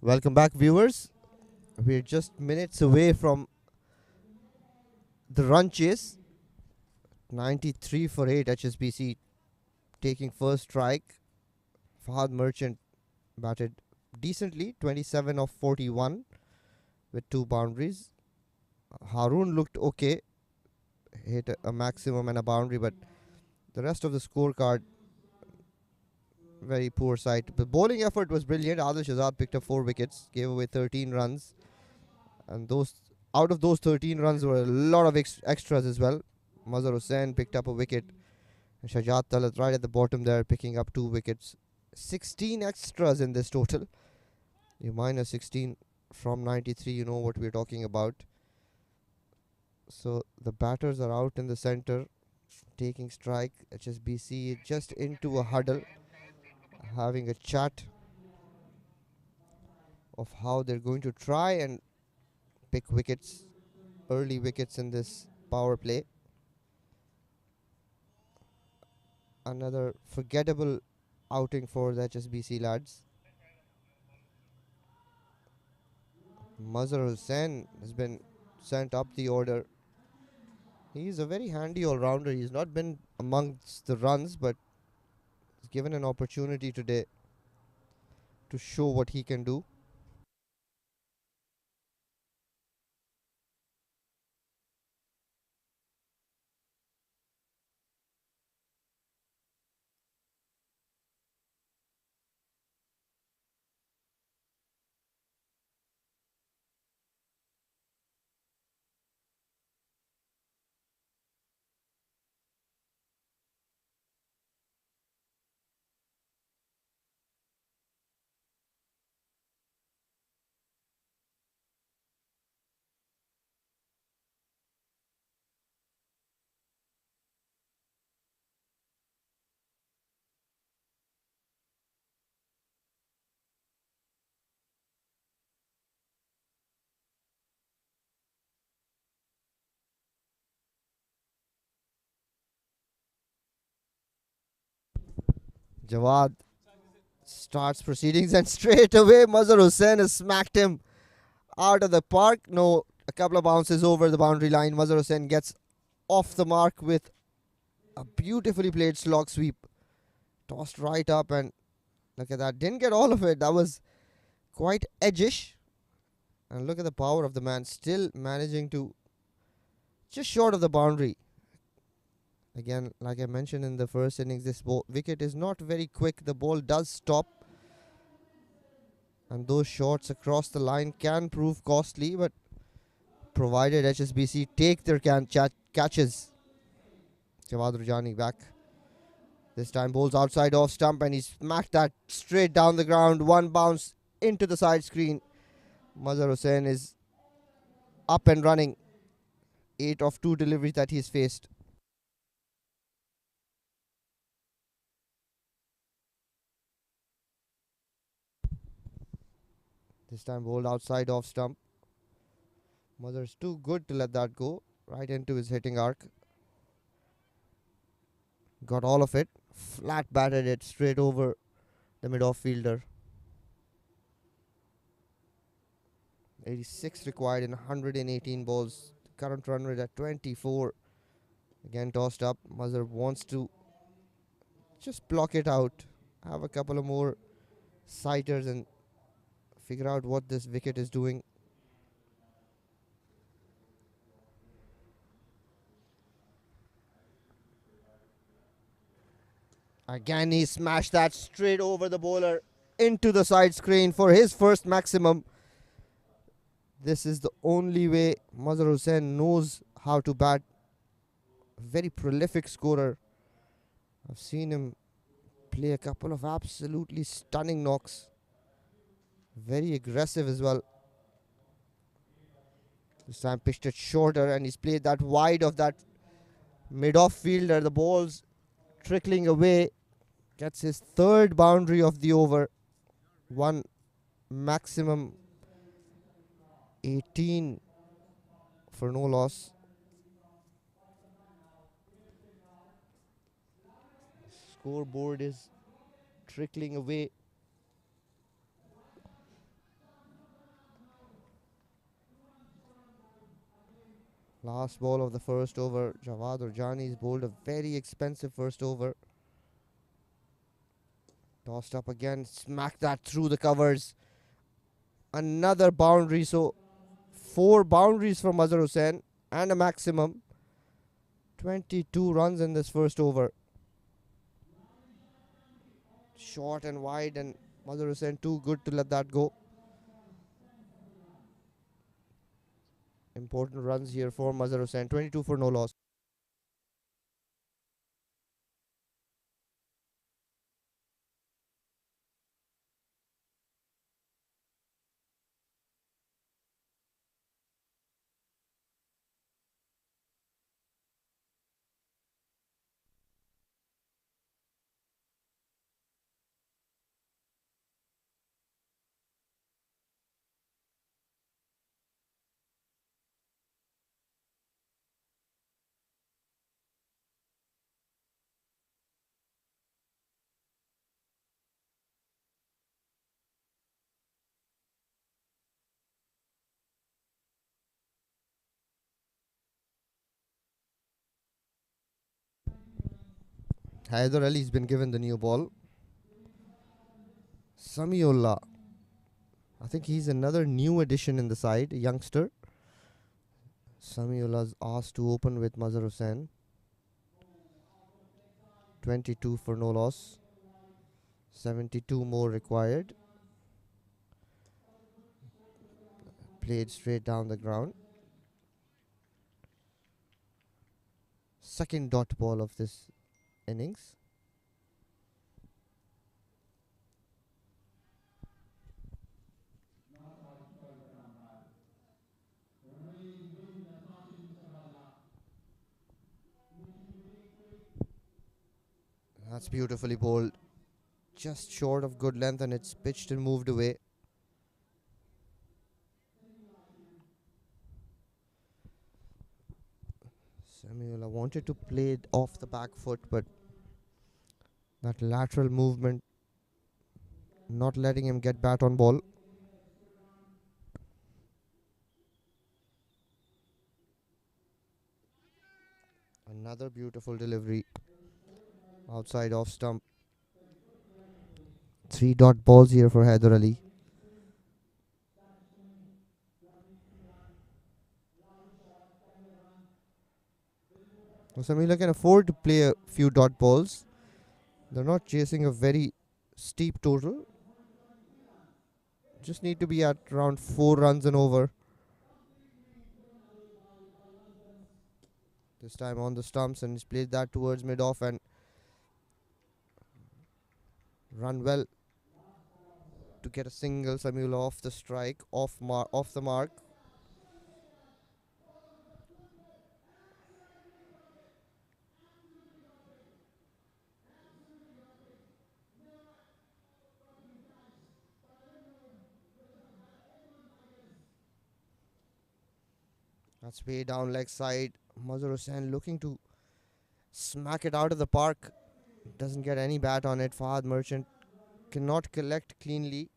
Welcome back, viewers. We're just minutes away from the run chase. 93 for 8 HSBC taking first strike. Fahad Merchant batted decently, 27 of 41 with two boundaries. Haroon looked okay, hit a maximum and a boundary, but the rest of the scorecard, very poor sight. The bowling effort was brilliant. Adil Shazad picked up 4 wickets, gave away 13 runs, and those out of those 13 runs were a lot of extras as well. Mazhar Hussain picked up a wicket. Shajat Talat right at the bottom there, picking up 2 wickets. 16 extras in this total. You minus 16 from 93, you know what we're talking about. So the batters are out in the center, taking strike. HSBC just into a huddle, having a chat of how they're going to try and pick wickets, early wickets in this power play. Another forgettable outing for the HSBC lads. Mazhar Hussain has been sent up the order. He's a very handy all-rounder. He's not been amongst the runs, but he's given an opportunity today to show what he can do. Jawad starts proceedings and straight away Mazhar Hussain has smacked him out of the park. No, a couple of bounces over the boundary line. Mazhar Hussain gets off the mark with a beautifully played slog sweep. Tossed right up and look at that. Didn't get all of it. That was quite edgish. And look at the power of the man, still managing to just short of the boundary. Again, like I mentioned in the first innings, this wicket is not very quick. The ball does stop, and those shots across the line can prove costly, but provided HSBC take their catches. Jawad Rujani back. This time bowls outside off stump, and he smacked that straight down the ground. One bounce into the side screen. Mazhar Hussain is up and running. 8 of 2 deliveries that he's faced. This time bowled outside off stump. Mazhar's too good to let that go. Right into his hitting arc. Got all of it. Flat batted it straight over the mid-off fielder. 86 required in 118 balls. Current run rate at 24. Again tossed up. Mazhar wants to just block it out. Have a couple of more sighters and figure out what this wicket is doing. Again he smashed that straight over the bowler into the side screen for his first maximum. This is the only way Mazhar Hussain knows how to bat. Very prolific scorer. I've seen him play a couple of absolutely stunning knocks. Very aggressive as well. This time pitched it shorter and he's played that wide of that mid-off fielder. The ball's trickling away. Gets his third boundary of the over. One maximum 18 for no loss. Scoreboard is trickling away. Last ball of the first over. Jawad Urjani's bowled a very expensive first over. Tossed up again. Smack that through the covers. Another boundary. So 4 boundaries from Azhar Hussain and a maximum. 22 runs in this first over. Short and wide, and Azhar Hussain too good to let that go. Important runs here for Mazhar Hussain. 22 for no loss. Haider Ali's been given the new ball. Samiullah. I think he's another new addition in the side, a youngster. Samiullah's asked to open with Mazhar Hussain. 22 for no loss. 72 more required. Played straight down the ground. Second dot ball of this innings. That's beautifully bowled. Just short of good length, and it's pitched and moved away. Samiullah wanted to play it off the back foot, but that lateral movement not letting him get bat on ball. Another beautiful delivery outside off stump. 3 dot balls here for Haider Ali. Samila can afford to play a few dot balls. They're not chasing a very steep total. Just need to be at around 4 runs and over. This time on the stumps, and he's played that towards mid-off and run well to get a single. Samula off the strike, off the mark. That's way down leg side. Mazhar Hussain looking to smack it out of the park. Doesn't get any bat on it. Fahad Merchant cannot collect cleanly.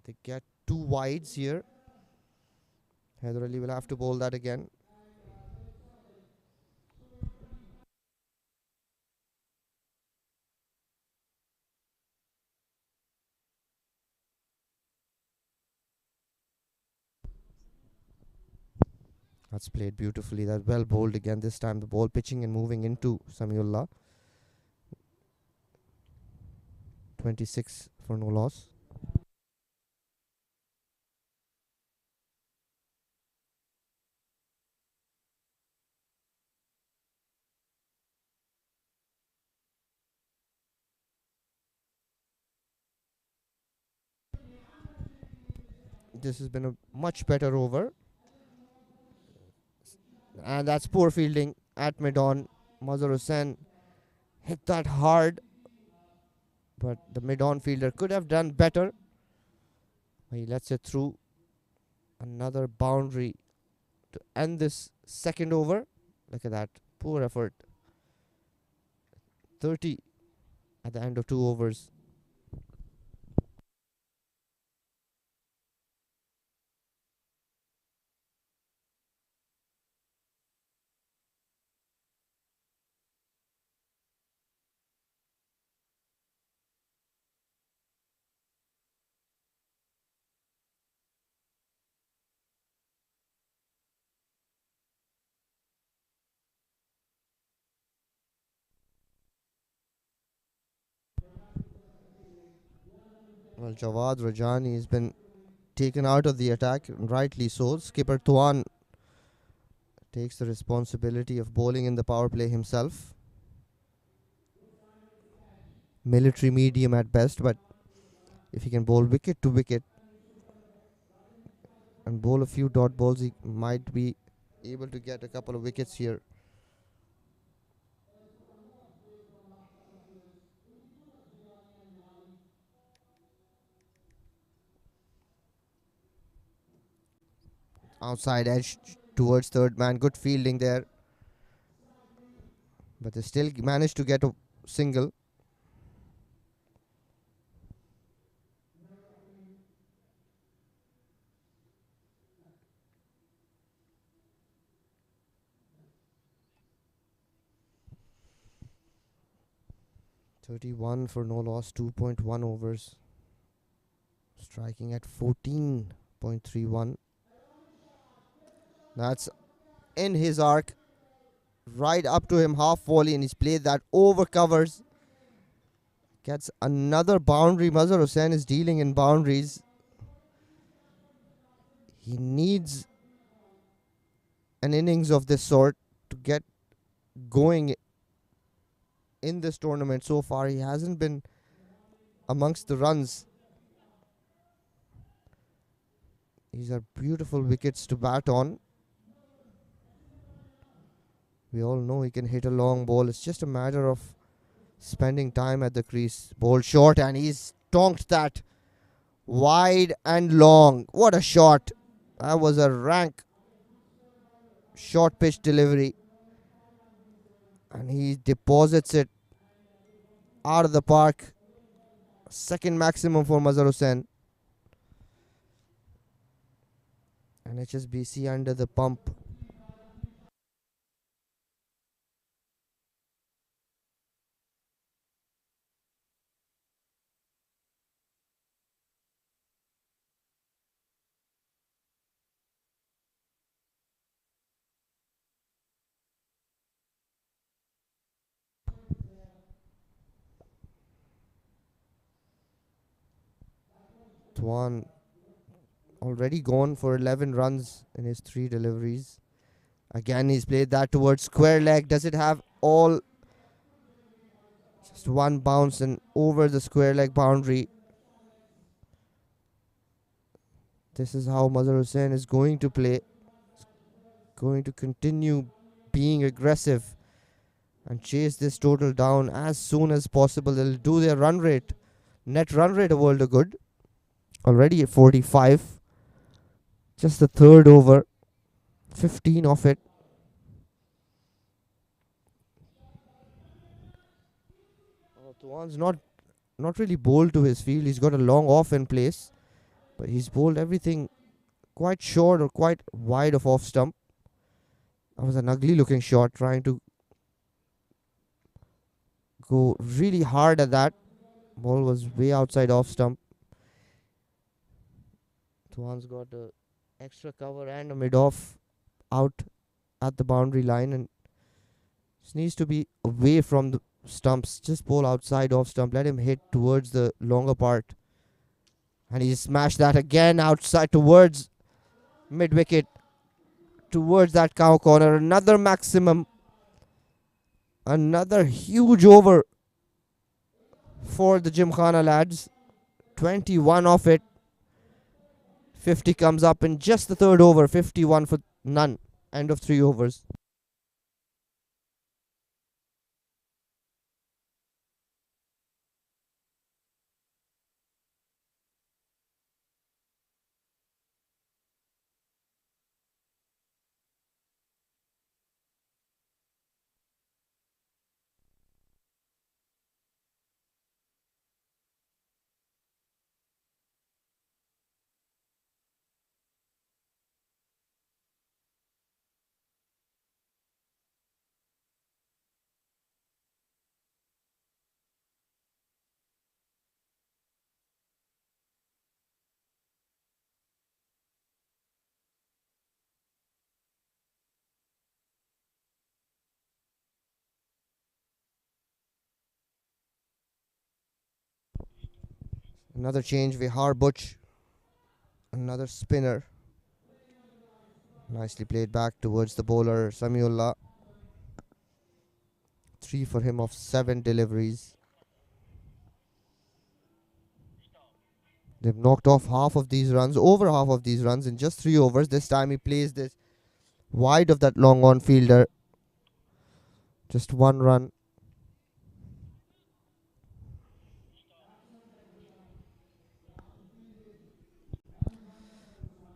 They get 2 wides here. Haider Ali will have to bowl that again. That's played beautifully. That well bowled again. This time the ball pitching and moving into Samiullah. 26 for no loss. This has been a much better over. And that's poor fielding at mid-on. Mazhar Hussain hit that hard, but the mid-on fielder could have done better. He lets it through. Another boundary to end this second over. Look at that. Poor effort. 30 at the end of 2 overs. Well, Jawad Rajani has been taken out of the attack, rightly so. Skipper Tuan takes the responsibility of bowling in the power play himself. Military medium at best, but if he can bowl wicket to wicket and bowl a few dot balls, he might be able to get a couple of wickets here. Outside edge towards third man, good fielding there, but they still managed to get a single. .31 for no loss, 2.1 overs, striking at 14.31. That's in his arc, right up to him, half volley, and he's played that over covers. Gets another boundary. Mazhar Hussain is dealing in boundaries. He needs an innings of this sort to get going in this tournament. So far, he hasn't been amongst the runs. These are beautiful wickets to bat on. We all know he can hit a long ball. It's just a matter of spending time at the crease. Ball short, and he's tonked that wide and long. What a shot! That was a rank short pitch delivery, and he deposits it out of the park. Second maximum for Mazhar Hussain. And HSBC under the pump. Tuan already gone for 11 runs in his 3 deliveries. Again, he's played that towards square leg. Does it have all? Just one bounce and over the square leg boundary. This is how Mazhar Hussain is going to play. Going to continue being aggressive and chase this total down as soon as possible. They'll do their run rate. Net run rate a world of good. Already at 45. Just the third over. 15 of it. Tuan's not really bowled to his field. He's got a long off in place, but he's bowled everything quite short or quite wide of off stump. That was an ugly looking shot, trying to go really hard at that. Ball was way outside off stump. Tuan's got a extra cover and a mid off out at the boundary line, and just needs to be away from the stumps. Just bowl outside off stump. Let him hit towards the longer part. And he smashed that again outside towards mid wicket. Towards that cow corner. Another maximum. Another huge over for the Gymkhana lads. 21 off it. 50 comes up in just the third over. 51 for none. End of 3 overs. Another change, Vihar Butch. Another spinner. Nicely played back towards the bowler, Samiullah. 3 for him of 7 deliveries. They've knocked off half of these runs, over half of these runs in just 3 overs. This time he plays this wide of that long on fielder. Just 1 run.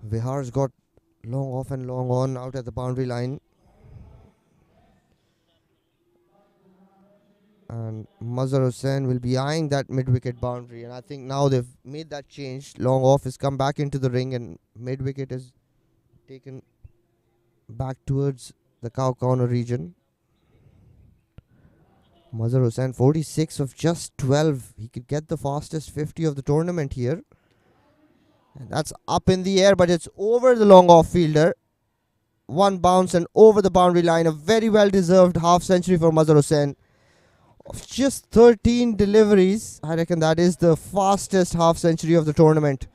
Vihar's got long off and long on out at the boundary line. And Mazhar Hussain will be eyeing that mid-wicket boundary. And I think now they've made that change. Long off has come back into the ring and mid-wicket is taken back towards the cow corner region. Mazhar Hussain 46 of just 12. He could get the fastest 50 of the tournament here. And that's up in the air, but it's over the long off fielder. 1 bounce and over the boundary line. A very well deserved half century for Mazhar Hussain. Of just 13 deliveries, I reckon that is the fastest half century of the tournament.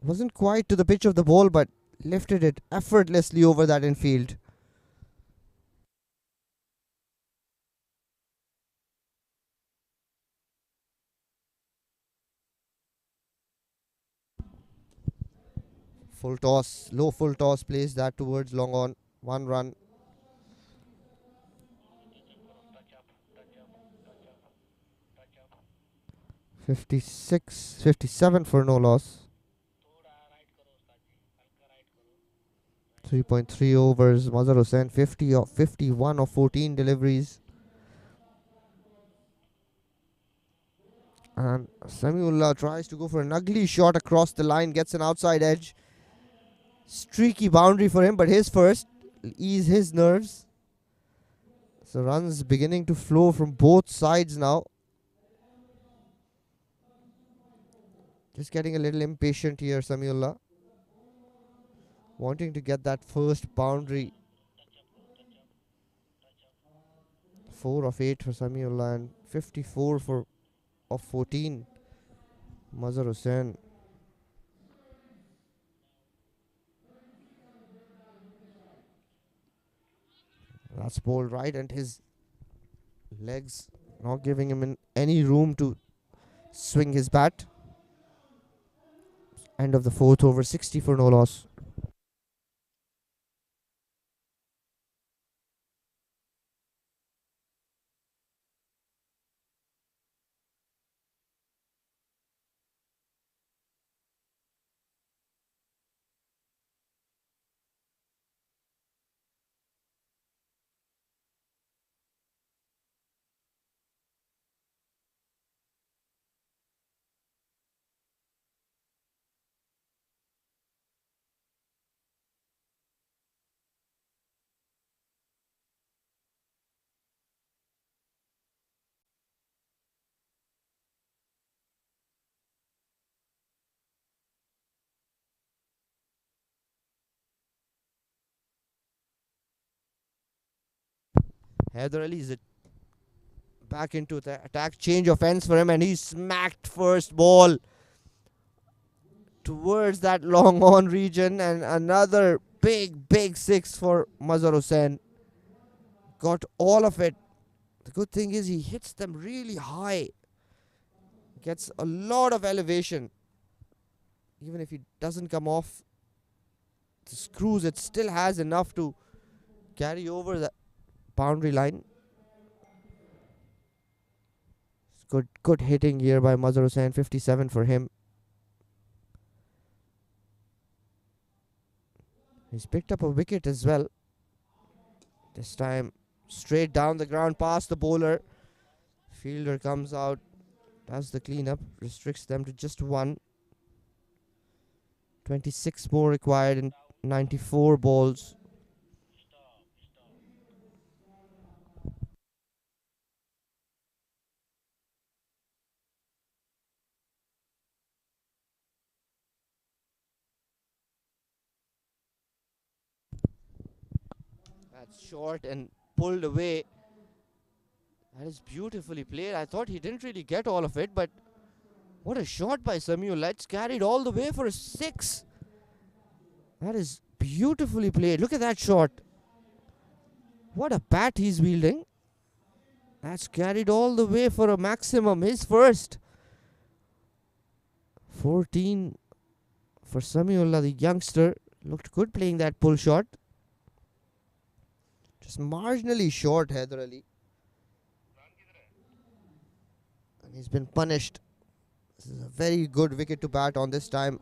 Wasn't quite to the pitch of the ball, but lifted it effortlessly over that infield. Full toss, low full toss, plays that towards long on. 1 run. "56, 57 for no loss. 3.3 overs. Mazhar Hussain 51 of 14 deliveries. And Samiullah tries to go for an ugly shot across the line, gets an outside edge. Streaky boundary for him, but his first. Ease his nerves. So runs beginning to flow from both sides now. Just getting a little impatient here, Samiullah. Wanting to get that first boundary. 4 of 8 for Samiullah and 54 of 14. Mazhar Hussain. That's bowled right, and his legs not giving him any room to swing his bat. End of the 4th over, 60 for no loss. Haider Ali is back into the attack, change of ends for him, and he smacked first ball towards that long on region, and another big 6 for Mazhar Hussain. Got all of it. The good thing is he hits them really high. Gets a lot of elevation. Even if he doesn't come off the screws, it still has enough to carry over the boundary line. Good hitting here by Mazhar Hussain. 57 for him. He's picked up a wicket as well. This time straight down the ground past the bowler. Fielder comes out, does the cleanup, restricts them to just 1. 26 more required in 94 balls. That's short and pulled away. That is beautifully played. I thought he didn't really get all of it, but What a shot by Samiullah. It's carried all the way for a 6. That is beautifully played. Look at that shot. What a bat he's wielding. That's carried all the way for a maximum. His first. 14 for Samiullah, the youngster. Looked good playing that pull shot. Just marginally short, Haider Ali. And he's been punished. This is a very good wicket to bat on this time.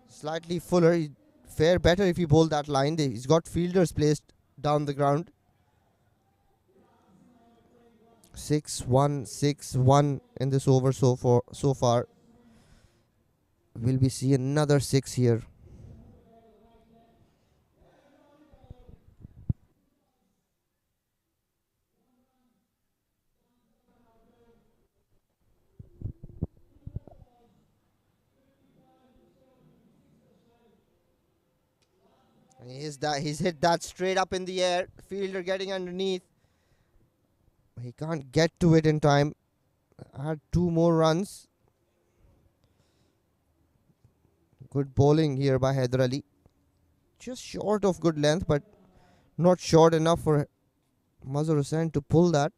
Slightly fuller. He'd fare better if he bowled that line. He's got fielders placed down the ground. 6-1, 6-1 in this over so far. Will we see another 6 here? And he's hit that straight up in the air. Fielder getting underneath. He can't get to it in time. Had 2 more runs. Good bowling here by Haider Ali. Just short of good length, but not short enough for Mazhar Hussain to pull that.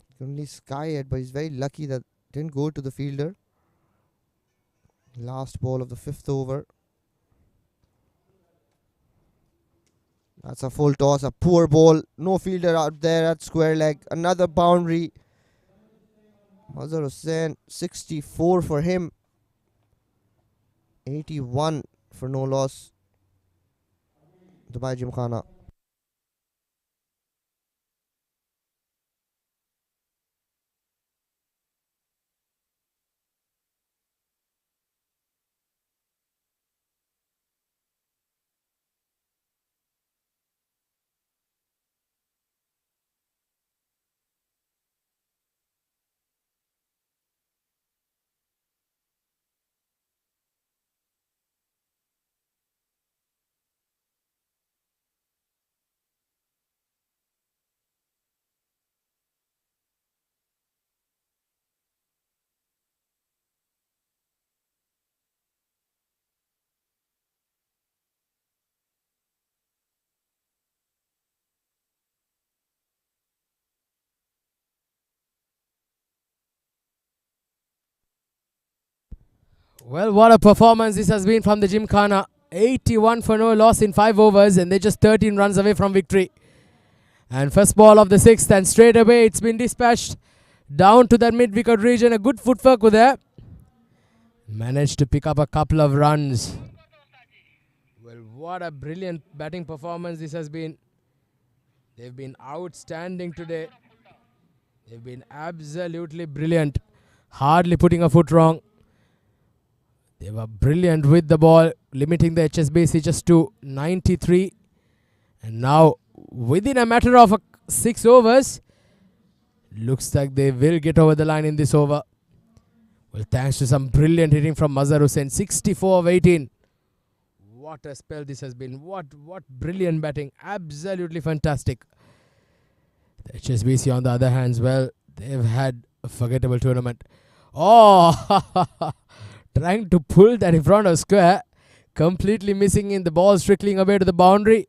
He can only sky it, but he's very lucky that didn't go to the fielder. Last ball of the 5th over. That's a full toss, a poor ball. No fielder out there at square leg. Another boundary. Mazhar Hussain, 64 for him. 81 for no loss. Dubai Gymkhana. Well, what a performance this has been from the Gymkhana. 81 for no loss in 5 overs, and they're just 13 runs away from victory. And first ball of the 6th, and straight away it's been dispatched down to that mid-wicket region. A good footwork with there. Managed to pick up a couple of runs. Well, what a brilliant batting performance this has been. They've been outstanding today. They've been absolutely brilliant. Hardly putting a foot wrong. They were brilliant with the ball, limiting the HSBC just to 93. And now, within a matter of 6 overs, looks like they will get over the line in this over. Well, thanks to some brilliant hitting from Mazhar Hussain. 64 of 18. What a spell this has been. What brilliant batting. Absolutely fantastic. The HSBC on the other hand, well, they've had a forgettable tournament. Oh, trying to pull that in front of square. Completely missing in the ball, trickling away to the boundary.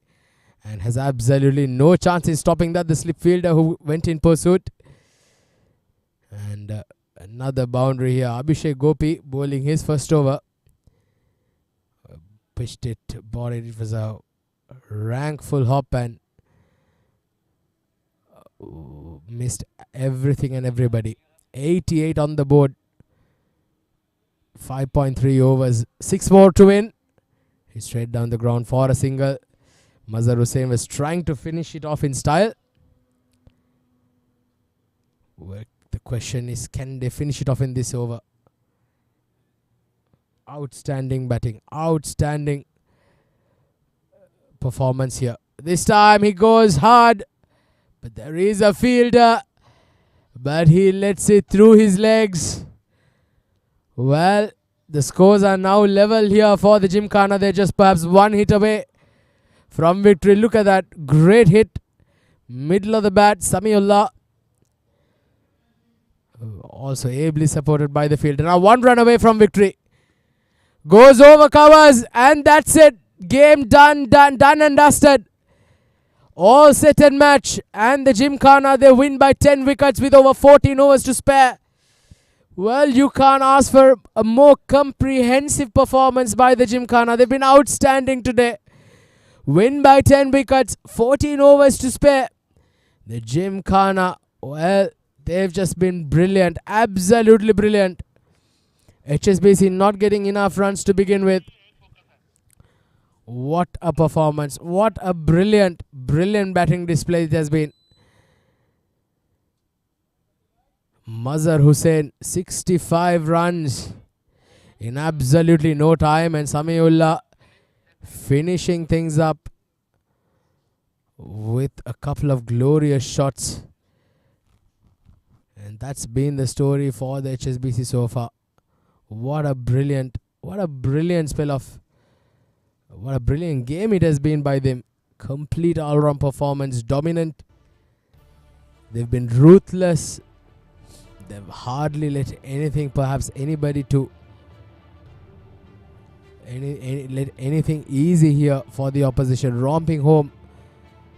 And has absolutely no chance in stopping that. The slip fielder who went in pursuit. And another boundary here. Abhishek Gopi bowling his first over. Pitched it, bought it. It was a rank full hop and missed everything and everybody. 88 on the board. 5.3 overs. 6 more to win. He's straight down the ground for a single. Mazhar Hussain was trying to finish it off in style. Well, the question is, can they finish it off in this over? Outstanding batting. Outstanding performance here. This time he goes hard. But there is a fielder. But he lets it through his legs. Well, the scores are now level here for the Gymkhana. They're just perhaps 1 hit away from victory. Look at that. Great hit. Middle of the bat, Samiullah. Also ably supported by the fielder. Now 1 run away from victory. Goes over covers, and that's it. Game done and dusted. All set and match, and the Gymkhana, they win by 10 wickets with over 14 overs to spare. Well, you can't ask for a more comprehensive performance by the Gymkhana. They've been outstanding today. Win by 10 wickets, 14 overs to spare. The Gymkhana, well, they've just been brilliant, absolutely brilliant. HSBC not getting enough runs to begin with. What a performance. What a brilliant batting display it has been. Mazhar Hussain, 65 runs in absolutely no time, and Samiullah finishing things up with a couple of glorious shots. And that's been the story for the HSBC so far. What a brilliant spell of, what a brilliant game it has been by them. Complete all-round performance, dominant. They've been ruthless. They've hardly let anything, perhaps anybody to let anything easy here for the opposition. Romping home.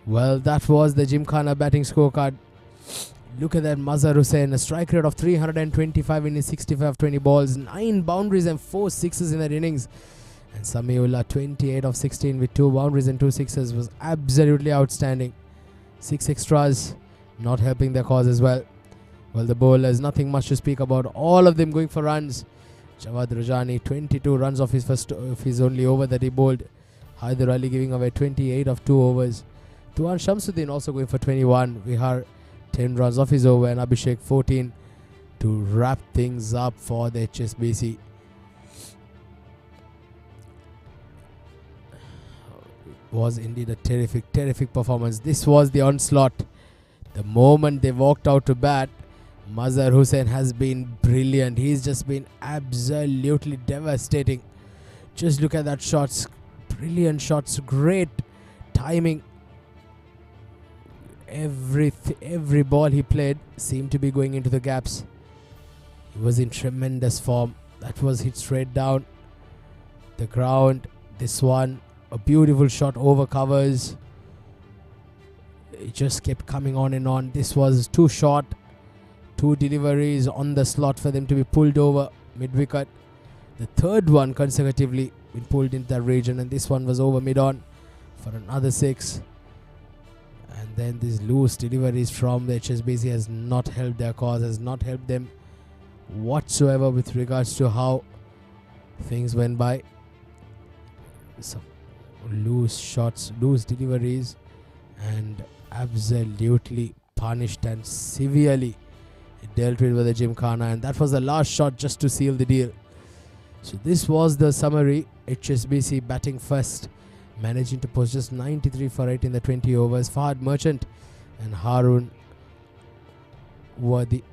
Well, that was the Gymkhana batting scorecard. Look at that, Mazhar Hussain, a strike rate of 325 in his 65 20 balls, 9 boundaries and 4 sixes in that innings. And Samiullah, 28 of 16 with 2 boundaries and 2 sixes, was absolutely outstanding. 6 extras, not helping their cause as well. Well, the bowlers, nothing much to speak about. All of them going for runs. Jawad Rajani, 22 runs off his only over that he bowled. Haider Ali giving away 28 of 2 overs. Tuan Shamsuddin also going for 21. Vihar, 10 runs off his over, and Abhishek 14 to wrap things up for the HSBC. Was indeed a terrific performance. This was the onslaught. The moment they walked out to bat, Mazhar Hussain has been brilliant. He's just been absolutely devastating. Just look at that shots. Brilliant shots. Great timing. Every ball he played seemed to be going into the gaps. He was in tremendous form. That was hit straight down the ground. This one, a beautiful shot over covers. It just kept coming on and on. This was too short. 2 deliveries on the slot for them to be pulled over mid-wicket. The third one consecutively been pulled into that region, and this one was over mid-on for another 6. And then these loose deliveries from the HSBC has not helped their cause, has not helped them whatsoever with regards to how things went by. Some loose shots, loose deliveries, and absolutely punished and severely dealt with the Gymkhana, and that was the last shot just to seal the deal. So this was the summary. HSBC batting first, managing to post just 93 for 8 in the 20 overs. Fahad Merchant and Harun were the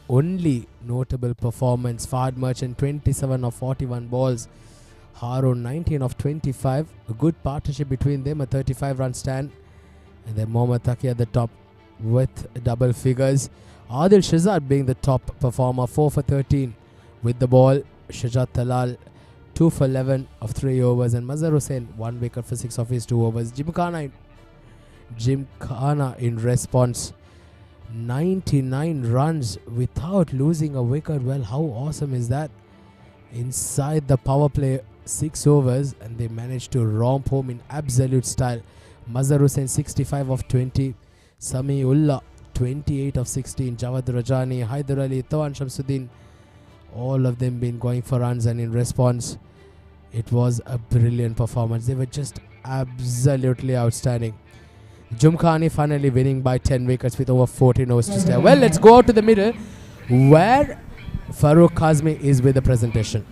only notable performance. Fahad Merchant 27 of 41 balls, Harun 19 of 25. A good partnership between them, a 35 run stand, and then Mohammad Taki at the top with double figures. Adil Shazad being the top performer, 4 for 13 with the ball. Shajat Talal 2 for 11 of 3 overs, and Mazhar Hussain 1 wicket for 6 of his 2 overs. Gymkhana in response, 99 runs without losing a wicket. Well, how awesome is that? Inside the power play, 6 overs, and they managed to romp home in absolute style. Mazhar Hussain 65 of 20, Samiullah 28 of 16, Jawad Rajani, Haider Ali, Tuan Shamsuddin, all of them been going for runs, and in response, it was a brilliant performance. They were just absolutely outstanding. Gymkhana finally winning by 10 wickets with over 14 overs to stay. Well, let's go out to the middle where Farooq Kazmi is with the presentation.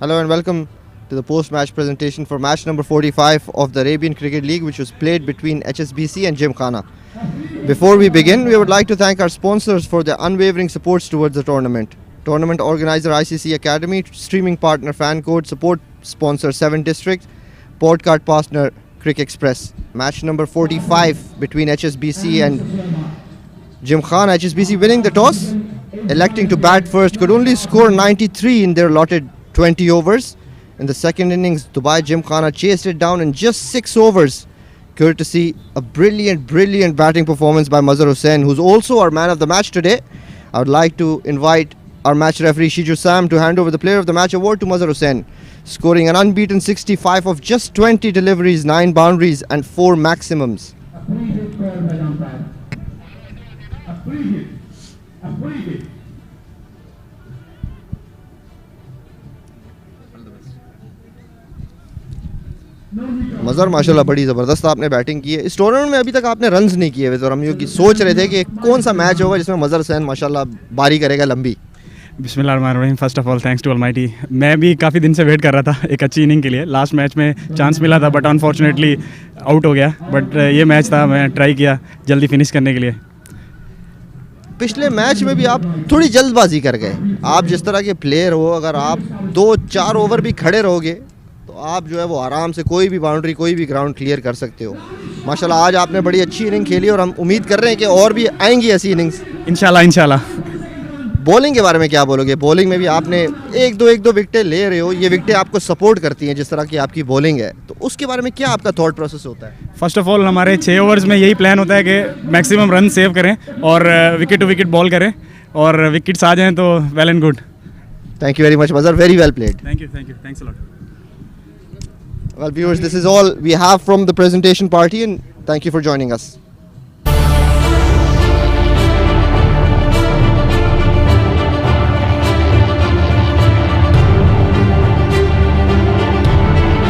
Hello and welcome to the post-match presentation for match number 45 of the Arabian Cricket League, which was played between HSBC and Gymkhana. Before we begin, we would like to thank our sponsors for their unwavering supports towards the tournament. Tournament organizer ICCA Academy, streaming partner Fan Code, support sponsor 7 District, podcast partner Crick Express. Match number 45 between HSBC and Gymkhana, HSBC winning the toss, electing to bat first, could only score 93 in their allotted 20 overs. In the second innings, Dubai Gymkhana chased it down in just 6 overs, courtesy a brilliant batting performance by Mazhar Hussain, who's also our man of the match today. I would like to invite our match referee Shiju Sam to hand over the player of the match award to Mazhar Hussain, scoring an unbeaten 65 of just 20 deliveries, 9 boundaries and 4 maximums. Mazhar माशाल्लाह बड़ी ज़बरदस्त आपने batting की है। इस tournament में अभी तक आपने रन्स नहीं किए हुए, तो हम ये सोच रहे थे कि कौन सा मैच होगा जिसमें मज़र हुसैन माशाल्लाह बारी करेगा लंबी। बिस्मिल्लाहिर्रहमानिर्रहीम। First of all thanks to almighty. मैं भी काफ़ी दिन से वेट कर रहा था एक अच्छी इनिंग के लिए। लास्ट मैच में चांस मिला था बट अनफॉर्चुनेटली आउट हो गया, बट ये मैच था, मैं ट्राई किया जल्दी फिनिश करने के लिए। पिछले मैच में भी आप थोड़ी जल्दबाजी कर गए। आप जिस तरह के प्लेयर हो, अगर आप 2-4 ओवर भी खड़े रहोगे तो आप जो है वो आराम से कोई भी बाउंड्री, कोई भी ग्राउंड क्लियर कर सकते हो। माशाल्लाह आज आपने बड़ी अच्छी इनिंग खेली और हम उम्मीद कर रहे हैं कि और भी आएंगी ऐसी इनिंग्स इंशाल्लाह। बॉलिंग के बारे में क्या बोलोगे? बॉलिंग में भी आपने एक दो विकेटें ले रहे हो, ये विकेटें आपको सपोर्ट करती हैं जिस तरह की आपकी बॉलिंग है, तो उसके बारे में क्या आपका थॉट प्रोसेस होता है? फर्स्ट ऑफ ऑल हमारे 6 ओवर्स में यही प्लान होता है कि मैक्सिमम रन सेव करें और विकेट टू विकेट बॉल करें, और विकेट्स आ जाएँ तो well and good. Thank you very much Mazhar, very well played. Thank you, thanks a lot. Well viewers, this is all we have from the presentation party and thank you for joining us.